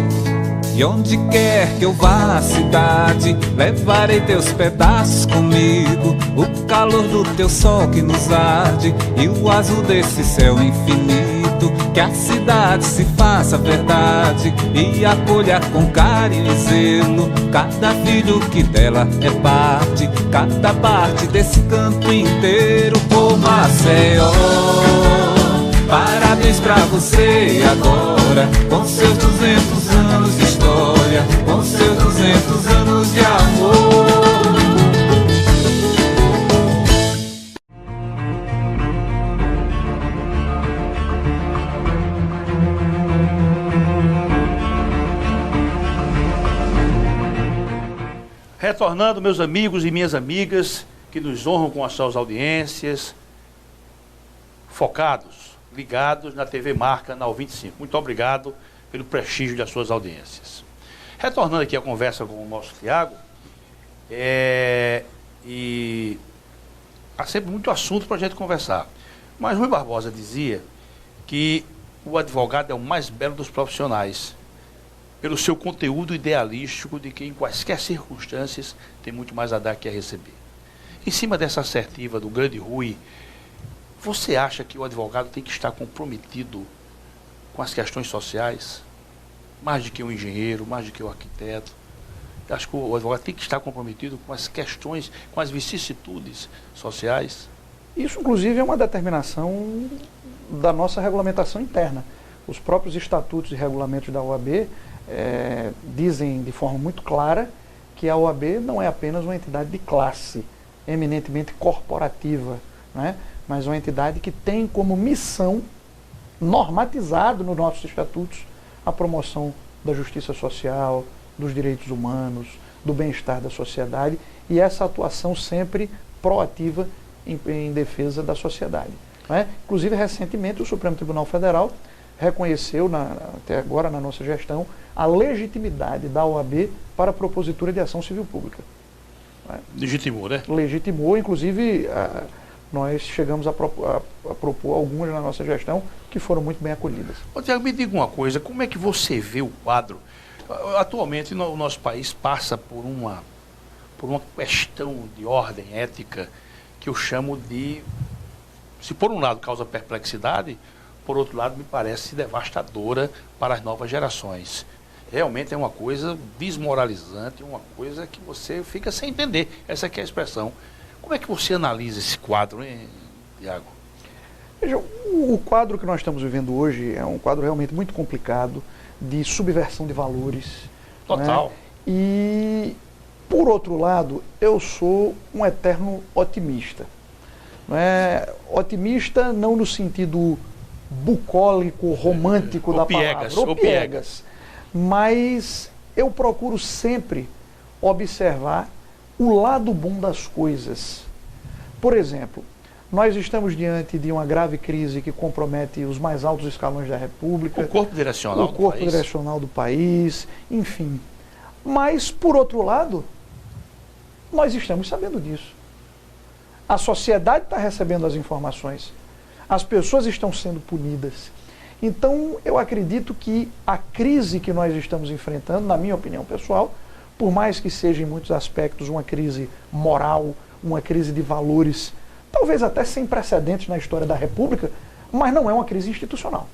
E onde quer que eu vá à cidade, levarei teus pedaços comigo. O calor do teu sol que nos arde e o azul desse céu infinito. Que a cidade se faça verdade e acolha com carinho e zelo cada filho que dela é parte, cada parte desse canto inteiro. Ô Maceió, parabéns pra você agora, com seus 200 anos de história, com seus 200 anos de amor. Retornando, meus amigos e minhas amigas, que nos honram com as suas audiências, focados, ligados na TV Marca, na U25. Muito obrigado pelo prestígio das suas audiências. Retornando aqui a conversa com o nosso Tiago, e há sempre muito assunto para a gente conversar. Mas Rui Barbosa dizia que o advogado é o mais belo dos profissionais, pelo seu conteúdo idealístico de que em quaisquer circunstâncias tem muito mais a dar que a receber. Em cima dessa assertiva do grande Rui, você acha que o advogado tem que estar comprometido com as questões sociais, mais do que o engenheiro, mais do que o arquiteto? Eu acho que o advogado tem que estar comprometido com as questões, com as vicissitudes sociais? Isso, inclusive, é uma determinação da nossa regulamentação interna. Os próprios estatutos e regulamentos da OAB dizem de forma muito clara que a OAB não é apenas uma entidade de classe, eminentemente corporativa, né? Mas uma entidade que tem como missão, normatizado nos nossos estatutos, a promoção da justiça social, dos direitos humanos, do bem-estar da sociedade, e essa atuação sempre proativa em defesa da sociedade, né? Inclusive, recentemente, o Supremo Tribunal Federal reconheceu, até agora na nossa gestão, a legitimidade da OAB para a propositura de ação civil pública. Legitimou, né? Legitimou, inclusive, nós chegamos a propor algumas na nossa gestão que foram muito bem acolhidas. Ô, Tiago, me diga uma coisa, como é que você vê o quadro? Atualmente, o nosso país passa por uma questão de ordem ética que eu chamo de, se por um lado causa perplexidade, por outro lado me parece devastadora para as novas gerações. Realmente é uma coisa desmoralizante, uma coisa que você fica sem entender. Essa aqui é a expressão. Como é que você analisa esse quadro, hein, Tiago? Veja, o quadro que nós estamos vivendo hoje é um quadro realmente muito complicado, de subversão de valores. Total. Né? E, por outro lado, eu sou um eterno otimista. Não é? Otimista não no sentido bucólico, romântico da palavra, ou piegas. Mas eu procuro sempre observar o lado bom das coisas. Por exemplo, nós estamos diante de uma grave crise que compromete os mais altos escalões da República, o corpo direcional do país, enfim. Mas, por outro lado, nós estamos sabendo disso. A sociedade está recebendo as informações. As pessoas estão sendo punidas. Então, eu acredito que a crise que nós estamos enfrentando, na minha opinião pessoal, por mais que seja em muitos aspectos uma crise moral, uma crise de valores, talvez até sem precedentes na história da República, mas não é uma crise institucional.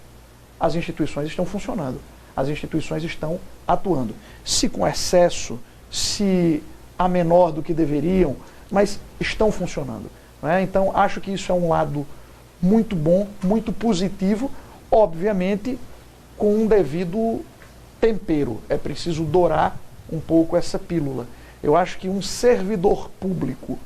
As instituições estão funcionando, as instituições estão atuando. Se com excesso, se a menor do que deveriam, mas estão funcionando. Né? Então, acho que isso é um lado muito bom, muito positivo, obviamente com um devido tempero. É preciso dourar um pouco essa pílula. Eu acho que um servidor público,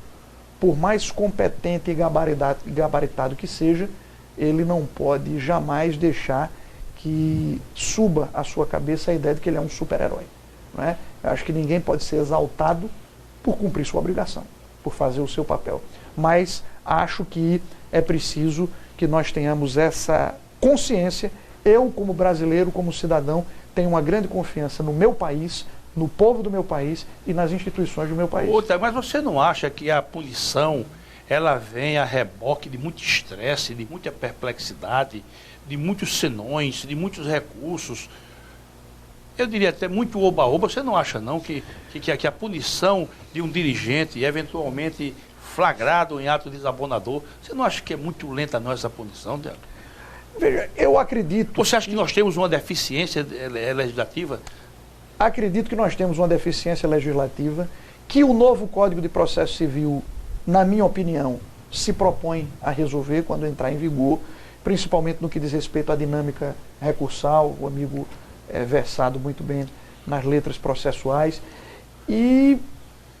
por mais competente e gabaritado que seja, ele não pode jamais deixar que suba à sua cabeça a ideia de que ele é um super-herói. Não é? Eu acho que ninguém pode ser exaltado por cumprir sua obrigação, por fazer o seu papel. Mas acho que é preciso que nós tenhamos essa consciência. Eu, como brasileiro, como cidadão, tenho uma grande confiança no meu país, no povo do meu país e nas instituições do meu país. Outra, mas você não acha que a punição ela vem a reboque de muito estresse, de muita perplexidade, de muitos senões, de muitos recursos? eu diria até muito oba-oba. Você não acha não que a punição de um dirigente, eventualmente flagrado em ato desabonador, você não acha que é muito lenta não essa punição, Tiago? Veja, eu acredito... Você acha que nós temos uma deficiência legislativa? Acredito que nós temos uma deficiência legislativa, que o novo Código de Processo Civil, na minha opinião, se propõe a resolver quando entrar em vigor, principalmente no que diz respeito à dinâmica recursal. O amigo é versado muito bem nas letras processuais. E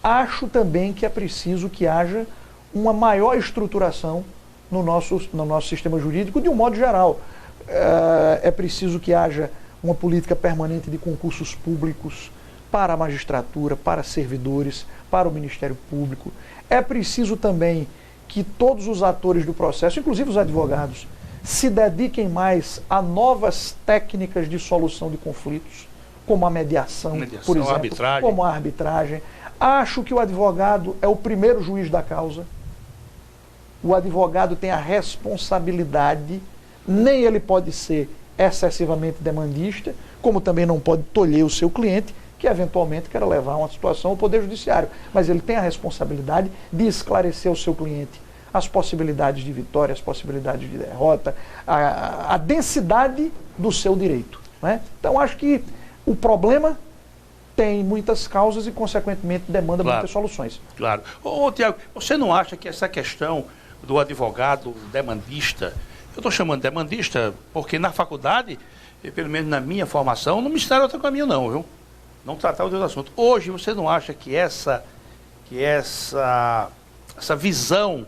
acho também que é preciso que haja uma maior estruturação no nosso sistema jurídico, de um modo geral. É preciso que haja uma política permanente de concursos públicos para a magistratura, para servidores, para o Ministério Público. É preciso também que todos os atores do processo, inclusive os advogados, se dediquem mais a novas técnicas de solução de conflitos, como a mediação, por exemplo, arbitragem. Como a arbitragem. Acho que o advogado é o primeiro juiz da causa. O advogado tem a responsabilidade, nem ele pode ser excessivamente demandista, como também não pode tolher o seu cliente, que eventualmente quer levar uma situação ao Poder Judiciário. Mas ele tem a responsabilidade de esclarecer ao seu cliente as possibilidades de vitória, as possibilidades de derrota, a densidade do seu direito. Né? Então, acho que o problema tem muitas causas e, consequentemente, demanda muitas soluções. Claro. Tiago, você não acha que essa questão do advogado demandista, eu estou chamando de demandista porque na faculdade, pelo menos na minha formação, não me ensinaram outro caminho não, viu? Não tratar o assunto. Hoje, você não acha que essa visão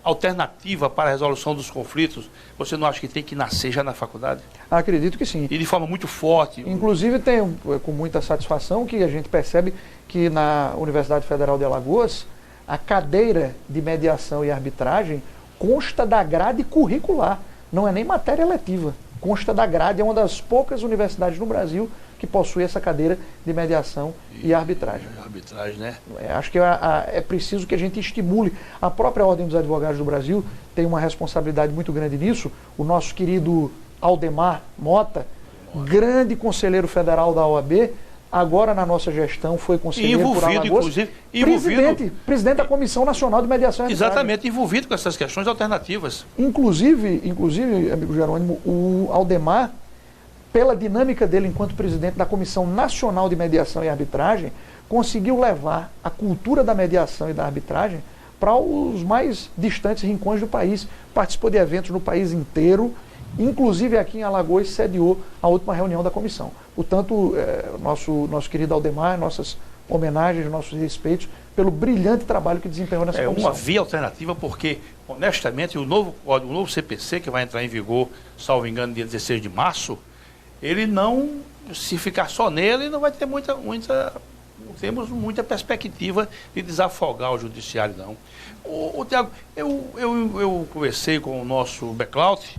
alternativa para a resolução dos conflitos, você não acha que tem que nascer já na faculdade? Acredito que sim. E de forma muito forte. Inclusive, tem com muita satisfação que a gente percebe que na Universidade Federal de Alagoas, a cadeira de mediação e arbitragem consta da grade curricular, não é nem matéria letiva, consta da grade, é uma das poucas universidades no Brasil que possui essa cadeira de mediação e arbitragem. Arbitragem, né? Acho que é preciso que a gente estimule. A própria Ordem dos Advogados do Brasil tem uma responsabilidade muito grande nisso. O nosso querido Aldemar Mota, grande conselheiro federal da OAB, agora na nossa gestão foi conselheiro por Alagoas, inclusive, presidente da Comissão Nacional de Mediação e Arbitragem. Exatamente, envolvido com essas questões alternativas. Inclusive, amigo Jerônimo, o Aldemar, pela dinâmica dele enquanto presidente da Comissão Nacional de Mediação e Arbitragem, conseguiu levar a cultura da mediação e da arbitragem para os mais distantes rincões do país. Participou de eventos no país inteiro, inclusive aqui em Alagoas sediou a última reunião da comissão. Portanto, nosso querido Aldemar, nossas homenagens, nossos respeitos pelo brilhante trabalho que desempenhou nessa comissão. É uma via alternativa porque, honestamente, o novo CPC, que vai entrar em vigor, salvo engano, dia 16 de março, ele não, se ficar só nele, não vai ter temos muita perspectiva de desafogar o judiciário, não. Tiago, eu conversei com o nosso Beclaut,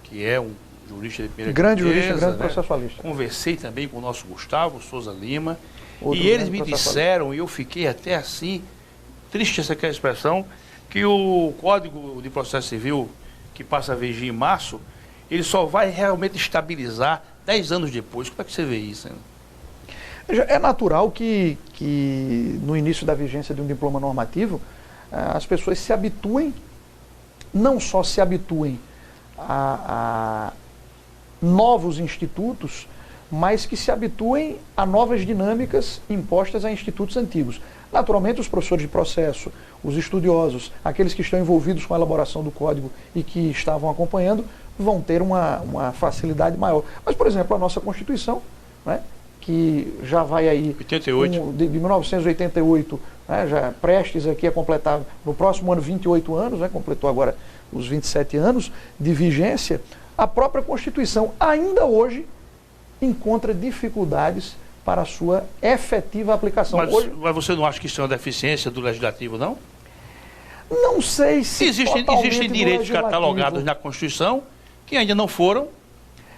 que é um jurista de primeira grande grandeza, jurista, grande processualista. Conversei também com o nosso Gustavo Souza Lima, outro e eles me disseram, e eu fiquei até assim, triste essa expressão, que o Código de Processo Civil, que passa a vigir em março, ele só vai realmente estabilizar 10 anos depois. Como é que você vê isso, hein? É natural que no início da vigência de um diploma normativo, as pessoas se habituem, não só se habituem a novos institutos, mas que se habituem a novas dinâmicas impostas a institutos antigos. Naturalmente, os professores de processo, os estudiosos, aqueles que estão envolvidos com a elaboração do código e que estavam acompanhando, vão ter uma facilidade maior. Mas, por exemplo, a nossa Constituição, né, que já vai aí 88. De 1988, né, já prestes aqui a completar no próximo ano 28 anos, né, completou agora os 27 anos de vigência, a própria Constituição ainda hoje encontra dificuldades para a sua efetiva aplicação. Mas você não acha que isso é uma deficiência do Legislativo, não? Não sei se existem direitos catalogados na Constituição que ainda não foram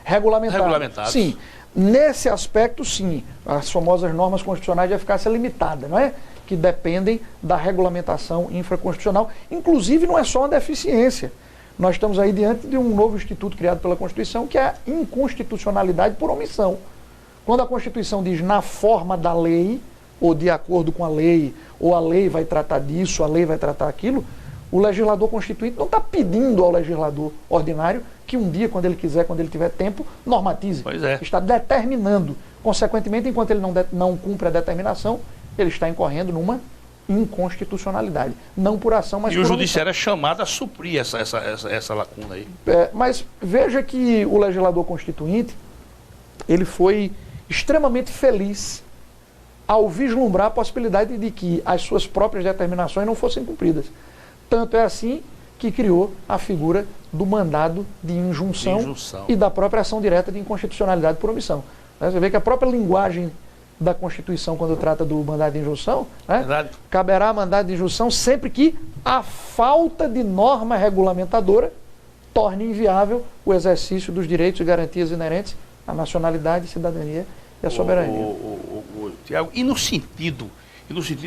regulamentados. Sim, nesse aspecto, sim. As famosas normas constitucionais de eficácia limitada, não é? Que dependem da regulamentação infraconstitucional. Inclusive, não é só uma deficiência. Nós estamos aí diante de um novo instituto criado pela Constituição, que é a inconstitucionalidade por omissão. Quando a Constituição diz na forma da lei, ou de acordo com a lei, ou a lei vai tratar disso, a lei vai tratar aquilo, o legislador constituinte não está pedindo ao legislador ordinário que um dia, quando ele quiser, quando ele tiver tempo, normatize. Pois é. Está determinando. Consequentemente, enquanto ele não cumpre a determinação, ele está incorrendo numa inconstitucionalidade. Não por ação, mas por omissão. E o judiciário é chamado a suprir essa lacuna aí. Mas veja que o legislador constituinte, ele foi extremamente feliz ao vislumbrar a possibilidade de que as suas próprias determinações não fossem cumpridas. Tanto é assim que criou a figura do mandado de injunção e da própria ação direta de inconstitucionalidade por omissão. Você vê que a própria linguagem da Constituição, quando trata do mandado de injunção, caberá mandado de injunção sempre que a falta de norma regulamentadora torne inviável o exercício dos direitos e garantias inerentes à nacionalidade, cidadania e à soberania. Tiago, e no sentido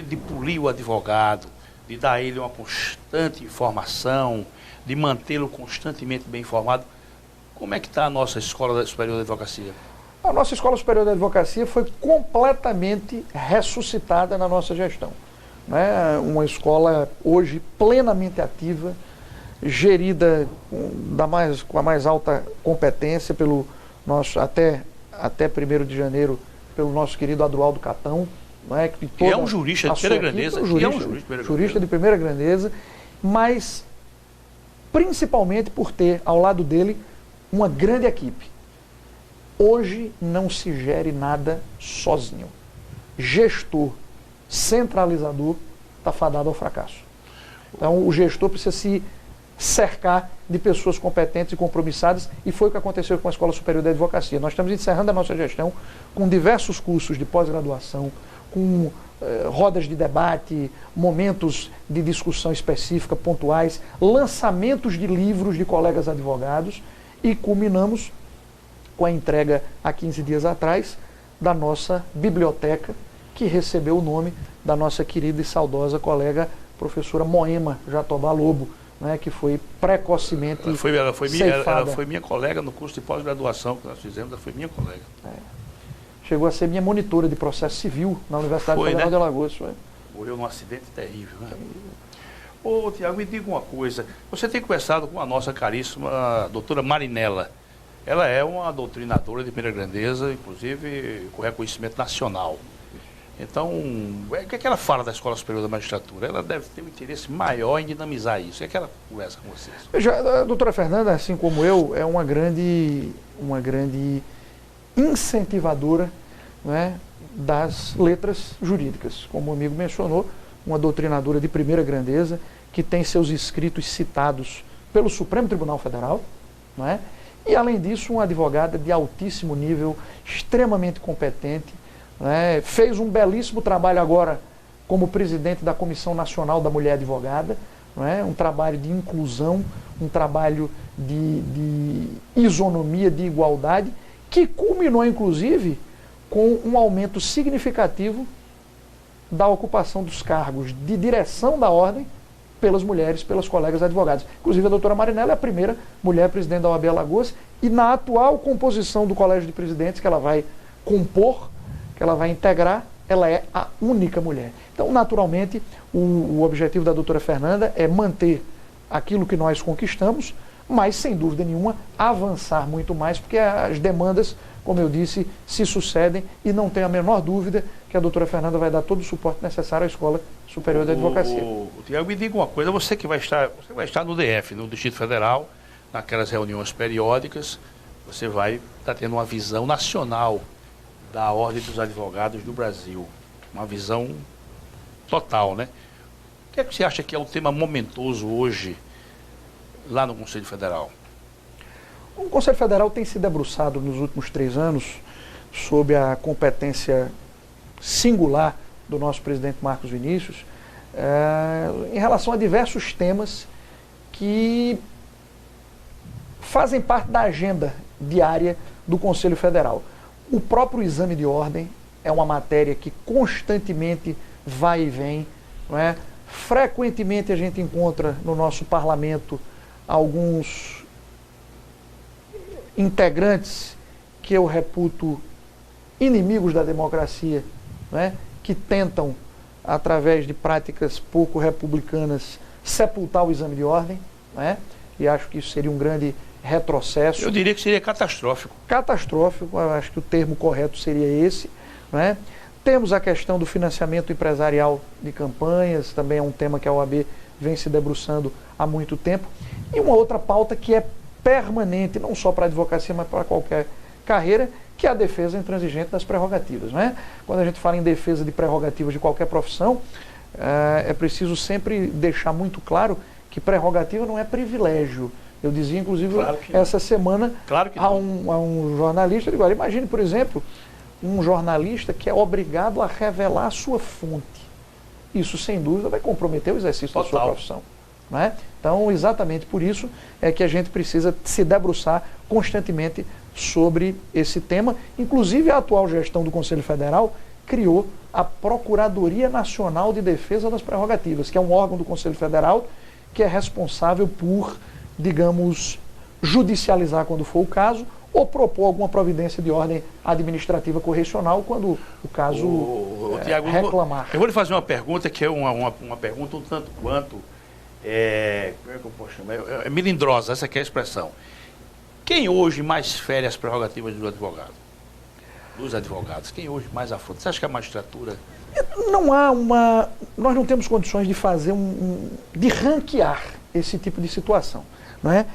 de polir o advogado, de dar a ele uma constante informação, de mantê-lo constantemente bem informado, como é que está a nossa Escola Superior da Advocacia? A nossa Escola Superior da Advocacia foi completamente ressuscitada na nossa gestão. Uma escola hoje plenamente ativa, gerida com a mais alta competência pelo nosso, até 1º de janeiro, pelo nosso querido Adroaldo Catão. Que é um jurista de primeira grandeza. Jurista de primeira grandeza, mas principalmente por ter ao lado dele uma grande equipe. Hoje não se gere nada sozinho. Gestor centralizador está fadado ao fracasso. Então o gestor precisa se cercar de pessoas competentes e compromissadas, e foi o que aconteceu com a Escola Superior da Advocacia. Nós estamos encerrando a nossa gestão com diversos cursos de pós-graduação, com rodas de debate, momentos de discussão específica, pontuais, lançamentos de livros de colegas advogados, e culminamos com a entrega, há 15 dias atrás, da nossa biblioteca, que recebeu o nome da nossa querida e saudosa colega professora Moema Jatobá Lobo, que foi precocemente ela foi minha colega no curso de pós-graduação que nós fizemos, ela foi minha colega. Chegou a ser minha monitora de processo civil na Universidade Federal de Alagoas. Morreu num acidente terrível, né? Ô, Tiago, me diga uma coisa. Você tem conversado com a nossa caríssima doutora Marinella. Ela é uma doutrinadora de primeira grandeza, inclusive com reconhecimento nacional. Então, o que é que ela fala da Escola Superior da Magistratura? Ela deve ter um interesse maior em dinamizar isso. O que é que ela conversa com vocês? Veja, a doutora Fernanda, assim como eu, é uma grande incentivadora, das letras jurídicas. Como o amigo mencionou, uma doutrinadora de primeira grandeza, que tem seus escritos citados pelo Supremo Tribunal Federal, e, além disso, uma advogada de altíssimo nível, extremamente competente, fez um belíssimo trabalho agora como presidente da Comissão Nacional da Mulher Advogada, um trabalho de inclusão, um trabalho de isonomia, de igualdade, que culminou, inclusive, com um aumento significativo da ocupação dos cargos de direção da ordem pelas mulheres, pelas colegas advogadas. Inclusive, a doutora Marinella é a primeira mulher presidente da OAB Alagoas, e na atual composição do Colégio de Presidentes que ela vai compor, que ela vai integrar, ela é a única mulher. Então, naturalmente, o objetivo da doutora Fernanda é manter aquilo que nós conquistamos, mas, sem dúvida nenhuma, avançar muito mais, porque as demandas, como eu disse, se sucedem, e não tenho a menor dúvida que a doutora Fernanda vai dar todo o suporte necessário à Escola Superior da Advocacia. Tiago, me diga uma coisa, você vai estar no DF, no Distrito Federal, naquelas reuniões periódicas, você vai estar tendo uma visão nacional da Ordem dos Advogados do Brasil, uma visão total, né? O que é que você acha que é um tema momentoso hoje, lá no Conselho Federal? O Conselho Federal tem se debruçado nos últimos 3 anos sob a competência singular do nosso presidente Marcos Vinícius, em relação a diversos temas que fazem parte da agenda diária do Conselho Federal. O próprio exame de ordem é uma matéria que constantemente vai e vem, Frequentemente a gente encontra no nosso parlamento alguns integrantes que eu reputo inimigos da democracia, né, que tentam, através de práticas pouco republicanas, sepultar o exame de ordem, né, e acho que isso seria um grande retrocesso. Eu diria que seria catastrófico. Catastrófico, eu acho que o termo correto seria esse, né? Temos a questão do financiamento empresarial de campanhas, também é um tema que a OAB vem se debruçando há muito tempo. E uma outra pauta que é permanente, não só para a advocacia, mas para qualquer carreira, que é a defesa intransigente das prerrogativas, né? Quando a gente fala em defesa de prerrogativas de qualquer profissão, é preciso sempre deixar muito claro que prerrogativa não é privilégio. Eu dizia, inclusive, claro essa semana a um jornalista, eu digo, olha, imagine, por exemplo, um jornalista que é obrigado a revelar a sua fonte. Isso, sem dúvida, vai comprometer o exercício da sua profissão. Né? Então, exatamente por isso é que a gente precisa se debruçar constantemente sobre esse tema. Inclusive, a atual gestão do Conselho Federal criou a Procuradoria Nacional de Defesa das Prerrogativas, que é um órgão do Conselho Federal que é responsável por, digamos, judicializar quando for o caso, ou propor alguma providência de ordem administrativa correcional quando o caso Tiago, reclamar. Eu vou lhe fazer uma pergunta que é uma pergunta um tanto quanto, como é que eu posso chamar? É melindrosa, essa que é a expressão. Quem hoje mais fere as prerrogativas do advogado? Dos advogados, quem hoje mais afronta? Você acha que a magistratura... Não há uma... Nós não temos condições de fazer de ranquear esse tipo de situação, não é?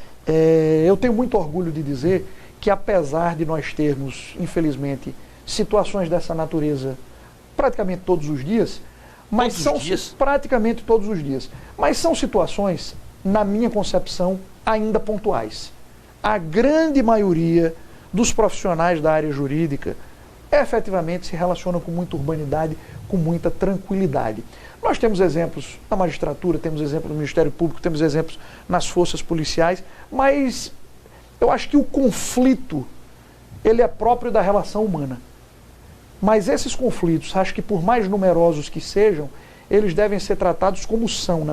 Eu tenho muito orgulho de dizer que, apesar de nós termos, infelizmente, situações dessa natureza praticamente todos os dias, praticamente todos os dias, mas são situações, na minha concepção, ainda pontuais. A grande maioria dos profissionais da área jurídica efetivamente se relacionam com muita urbanidade, com muita tranquilidade. Nós temos exemplos na magistratura, temos exemplos no Ministério Público, temos exemplos nas forças policiais, mas eu acho que o conflito, ele é próprio da relação humana. Mas esses conflitos, acho que por mais numerosos que sejam, eles devem ser tratados como são, na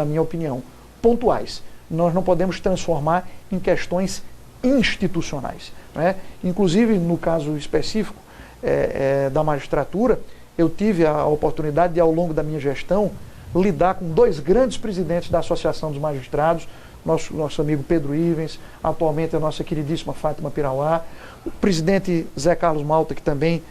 minha opinião, pontuais. Nós não podemos transformar em questões institucionais, né? Inclusive, no caso específico da magistratura, eu tive a oportunidade de, ao longo da minha gestão, lidar com dois grandes presidentes da Associação dos Magistrados, nosso amigo Pedro Ivens, atualmente a nossa queridíssima Fátima Pirauá, o presidente Zé Carlos Malta, que também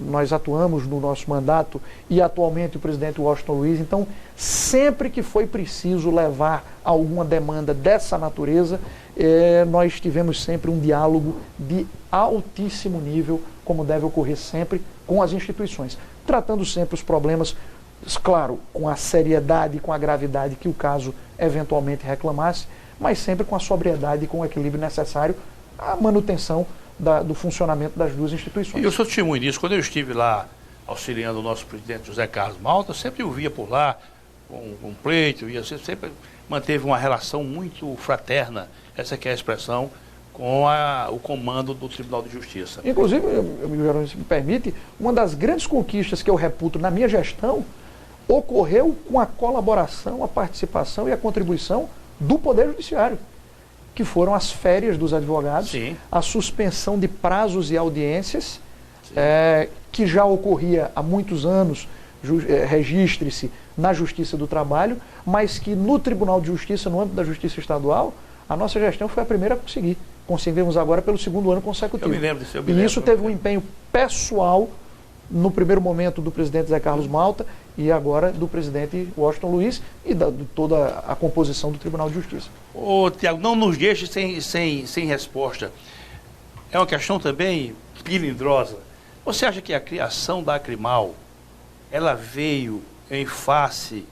nós atuamos no nosso mandato, e atualmente o presidente Washington Luiz. Então, sempre que foi preciso levar alguma demanda dessa natureza, nós tivemos sempre um diálogo de altíssimo nível, como deve ocorrer sempre com as instituições, tratando sempre os problemas, claro, com a seriedade e com a gravidade que o caso eventualmente reclamasse, mas sempre com a sobriedade e com o equilíbrio necessário à manutenção do funcionamento das duas instituições. E eu sou testemunho disso. Quando eu estive lá auxiliando o nosso presidente José Carlos Malta, eu sempre o via por lá com pleito, e sempre manteve uma relação muito fraterna, essa que é a expressão, com o comando do Tribunal de Justiça. Inclusive, se me permite, uma das grandes conquistas que eu reputo na minha gestão ocorreu com a colaboração, a participação e a contribuição do Poder Judiciário, que foram as férias dos advogados, sim, a suspensão de prazos e audiências, que já ocorria há muitos anos, registre-se na Justiça do Trabalho, mas que no Tribunal de Justiça, no âmbito da Justiça Estadual, a nossa gestão foi a primeira a conseguir. Conseguimos agora pelo segundo ano consecutivo. Eu me lembro disso. E isso teve um empenho pessoal, no primeiro momento do presidente Zé Carlos Malta e agora do presidente Washington Luiz e de toda a composição do Tribunal de Justiça. Ô, Tiago, não nos deixe sem resposta. É uma questão também melindrosa. Você acha que a criação da Acrimal, ela veio em face,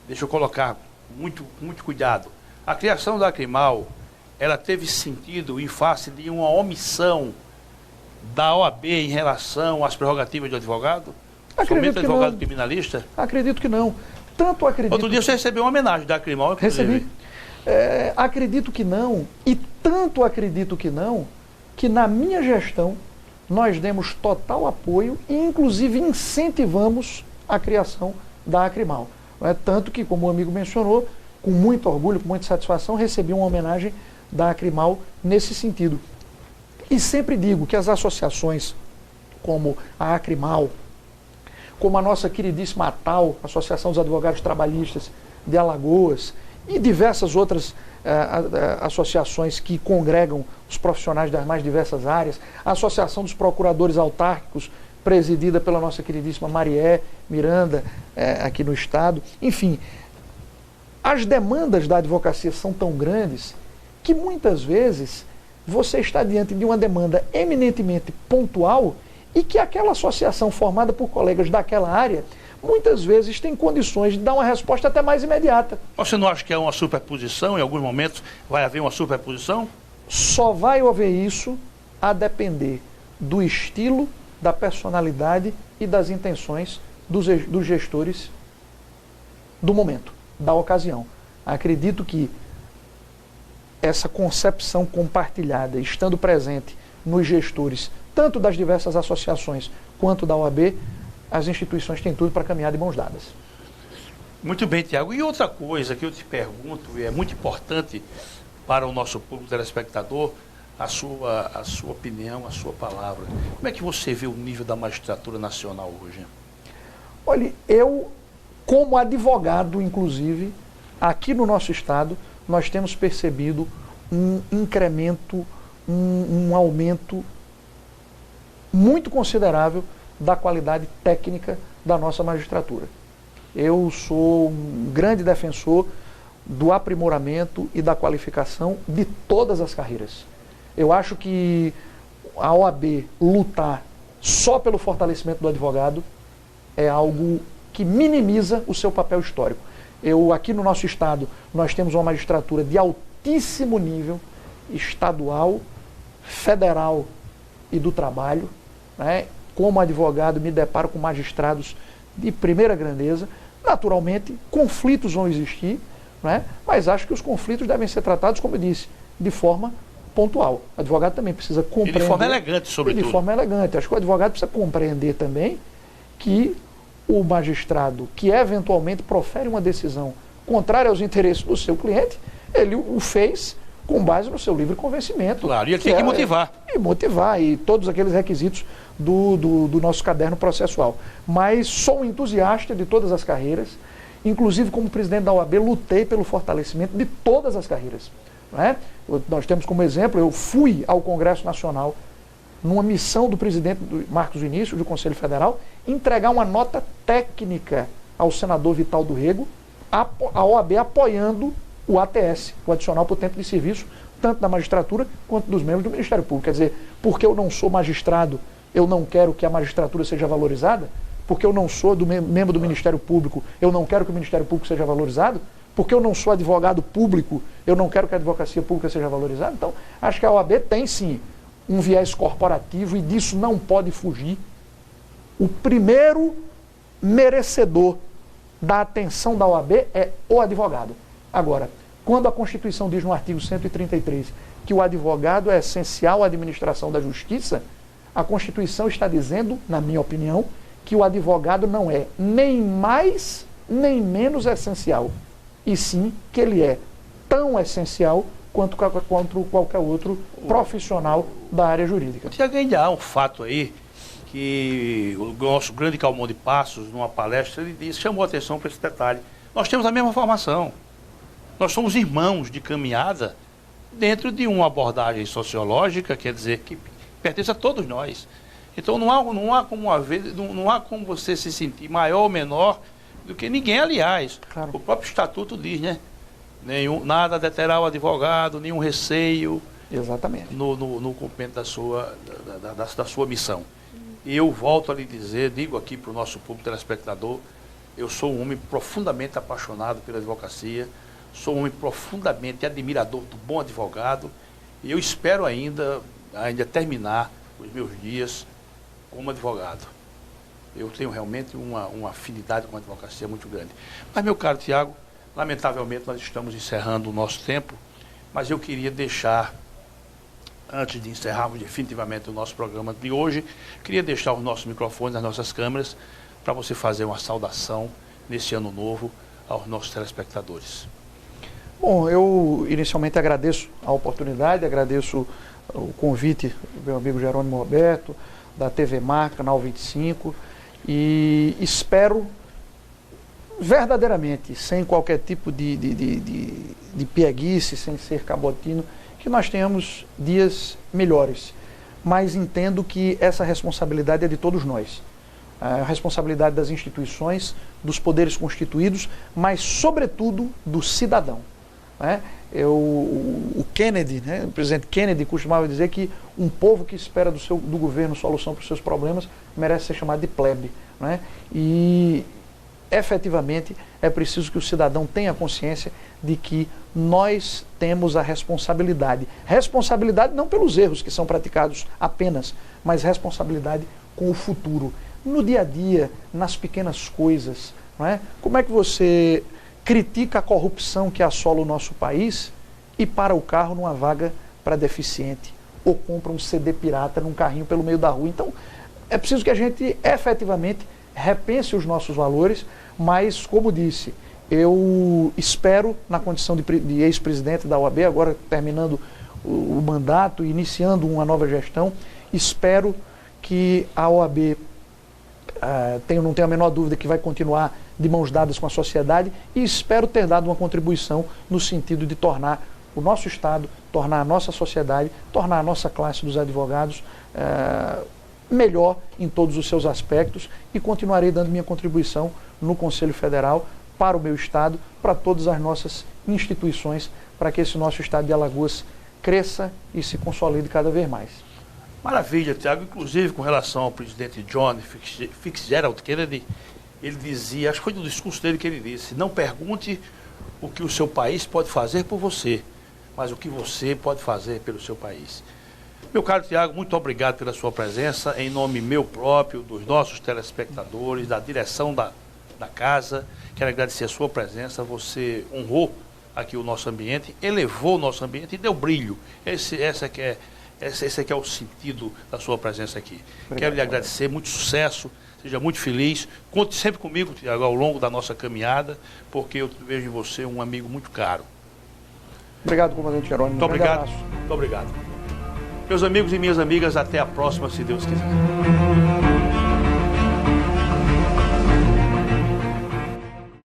deixa eu colocar muito cuidado, a criação da Acrimal, ela teve sentido em face de uma omissão da OAB em relação às prerrogativas do advogado? Somente advogado criminalista? Acredito que não. Tanto acredito... Outro dia você recebeu uma homenagem da Acrimal, inclusive. Recebi. Acredito que não, e tanto acredito que não, que na minha gestão nós demos total apoio e inclusive incentivamos a criação da Acrimal. Tanto que, como o amigo mencionou, com muito orgulho, com muita satisfação, recebi uma homenagem da Acrimal nesse sentido. E sempre digo que as associações como a Acrimal, como a nossa queridíssima ATAL, Associação dos Advogados Trabalhistas de Alagoas, e diversas outras associações que congregam os profissionais das mais diversas áreas, a Associação dos Procuradores Autárquicos, presidida pela nossa queridíssima Marié Miranda, aqui no Estado. Enfim, as demandas da advocacia são tão grandes que muitas vezes você está diante de uma demanda eminentemente pontual e que aquela associação formada por colegas daquela área muitas vezes tem condições de dar uma resposta até mais imediata. Você não acha que é uma superposição? Em alguns momentos vai haver uma superposição? Só vai haver isso a depender do estilo, da personalidade e das intenções dos gestores do momento, da ocasião. Acredito que essa concepção compartilhada, estando presente nos gestores, tanto das diversas associações quanto da OAB, as instituições têm tudo para caminhar de mãos dadas. Muito bem, Tiago. E outra coisa que eu te pergunto, e é muito importante para o nosso público telespectador, a sua opinião, a sua palavra. Como é que você vê o nível da magistratura nacional hoje? Olha, eu, como advogado, inclusive, aqui no nosso estado, nós temos percebido um incremento, um aumento muito considerável da qualidade técnica da nossa magistratura. Eu sou um grande defensor do aprimoramento e da qualificação de todas as carreiras. Eu acho que a OAB lutar só pelo fortalecimento do advogado é algo que minimiza o seu papel histórico. Aqui no nosso estado, nós temos uma magistratura de altíssimo nível, estadual, federal e do trabalho, né? Como advogado, me deparo com magistrados de primeira grandeza. Naturalmente, conflitos vão existir, né? Mas acho que os conflitos devem ser tratados, como eu disse, de forma pontual. O advogado também precisa compreender... E de forma elegante, sobretudo. De forma elegante. Acho que o advogado precisa compreender também que o magistrado que eventualmente profere uma decisão contrária aos interesses do seu cliente, ele o fez com base no seu livre convencimento. Claro, e ele tem que motivar. E motivar, e todos aqueles requisitos do nosso caderno processual. Mas sou um entusiasta de todas as carreiras, inclusive como presidente da OAB, lutei pelo fortalecimento de todas as carreiras. Né? Nós temos como exemplo, eu fui ao Congresso Nacional, numa missão do presidente Marcos Vinícius, do Conselho Federal, entregar uma nota técnica ao senador Vital do Rego, a OAB apoiando o ATS, o adicional por tempo de serviço, tanto da magistratura quanto dos membros do Ministério Público. Quer dizer, porque eu não sou magistrado, eu não quero que a magistratura seja valorizada? Porque eu não sou membro do Ministério Público, eu não quero que o Ministério Público seja valorizado? Porque eu não sou advogado público, eu não quero que a advocacia pública seja valorizada? Então, acho que a OAB tem sim um viés corporativo e disso não pode fugir. O primeiro merecedor da atenção da OAB é o advogado. Agora, quando a Constituição diz no artigo 133 que o advogado é essencial à administração da justiça, a Constituição está dizendo, na minha opinião, que o advogado não é nem mais nem menos essencial, e sim que ele é tão essencial quanto qualquer outro profissional da área jurídica. Tiago, ainda há um fato aí que o nosso grande Calmon de Passos, numa palestra, ele chamou a atenção para esse detalhe. Nós temos a mesma formação. Nós somos irmãos de caminhada dentro de uma abordagem sociológica, quer dizer, que pertence a todos nós. Então não há como você se sentir maior ou menor do que ninguém, aliás. Claro. O próprio estatuto diz, né? Nada deterá o advogado, nenhum receio. Exatamente. No cumprimento da sua missão. E eu volto a lhe dizer, digo aqui para o nosso público telespectador, eu sou um homem profundamente apaixonado pela advocacia, sou um homem profundamente admirador do bom advogado, e eu espero ainda terminar os meus dias como advogado. Eu tenho realmente uma afinidade com a advocacia muito grande. Mas, meu caro Tiago, lamentavelmente nós estamos encerrando o nosso tempo, mas eu queria deixar, antes de encerrarmos definitivamente o nosso programa de hoje, queria deixar os nossos microfones, as nossas câmeras, para você fazer uma saudação nesse ano novo aos nossos telespectadores. Bom, eu inicialmente agradeço a oportunidade, agradeço o convite do meu amigo Jerônimo Roberto, da TV Mar, Canal 25, e espero verdadeiramente, sem qualquer tipo de pieguice, sem ser cabotino, que nós tenhamos dias melhores. Mas entendo que essa responsabilidade é de todos nós. A responsabilidade das instituições, dos poderes constituídos, mas sobretudo do cidadão. Né? O Kennedy, né, o presidente Kennedy costumava dizer que um povo que espera do governo solução para os seus problemas merece ser chamado de plebe. Né? E efetivamente é preciso que o cidadão tenha consciência de que nós temos a responsabilidade. Responsabilidade não pelos erros que são praticados apenas, mas responsabilidade com o futuro. No dia a dia, nas pequenas coisas. Não é? Como é que você critica a corrupção que assola o nosso país e para o carro numa vaga para deficiente? Ou compra um CD pirata num carrinho pelo meio da rua? Então, é preciso que a gente efetivamente repense os nossos valores, mas, como disse, eu espero, na condição de ex-presidente da OAB, agora terminando o mandato, iniciando uma nova gestão, espero que a OAB, não tenho a menor dúvida que vai continuar de mãos dadas com a sociedade, e espero ter dado uma contribuição no sentido de tornar o nosso Estado, tornar a nossa sociedade, tornar a nossa classe dos advogados melhor em todos os seus aspectos, e continuarei dando minha contribuição no Conselho Federal, para o meu Estado, para todas as nossas instituições, para que esse nosso Estado de Alagoas cresça e se consolide cada vez mais. Maravilha, Tiago. Inclusive, com relação ao presidente John Fitzgerald Kennedy, ele dizia, acho que foi no discurso dele que ele disse: não pergunte o que o seu país pode fazer por você, mas o que você pode fazer pelo seu país. Meu caro Tiago, muito obrigado pela sua presença, em nome meu próprio, dos nossos telespectadores, da direção da casa. Quero agradecer a sua presença. Você honrou aqui o nosso ambiente, elevou o nosso ambiente e deu brilho. Esse é o sentido da sua presença aqui. Obrigado. Quero lhe agradecer, muito sucesso, seja muito feliz. Conte sempre comigo, Tiago, ao longo da nossa caminhada, porque eu vejo em você um amigo muito caro. Obrigado, comandante Jerônimo. Muito obrigado. Muito obrigado. Meus amigos e minhas amigas, até a próxima, se Deus quiser.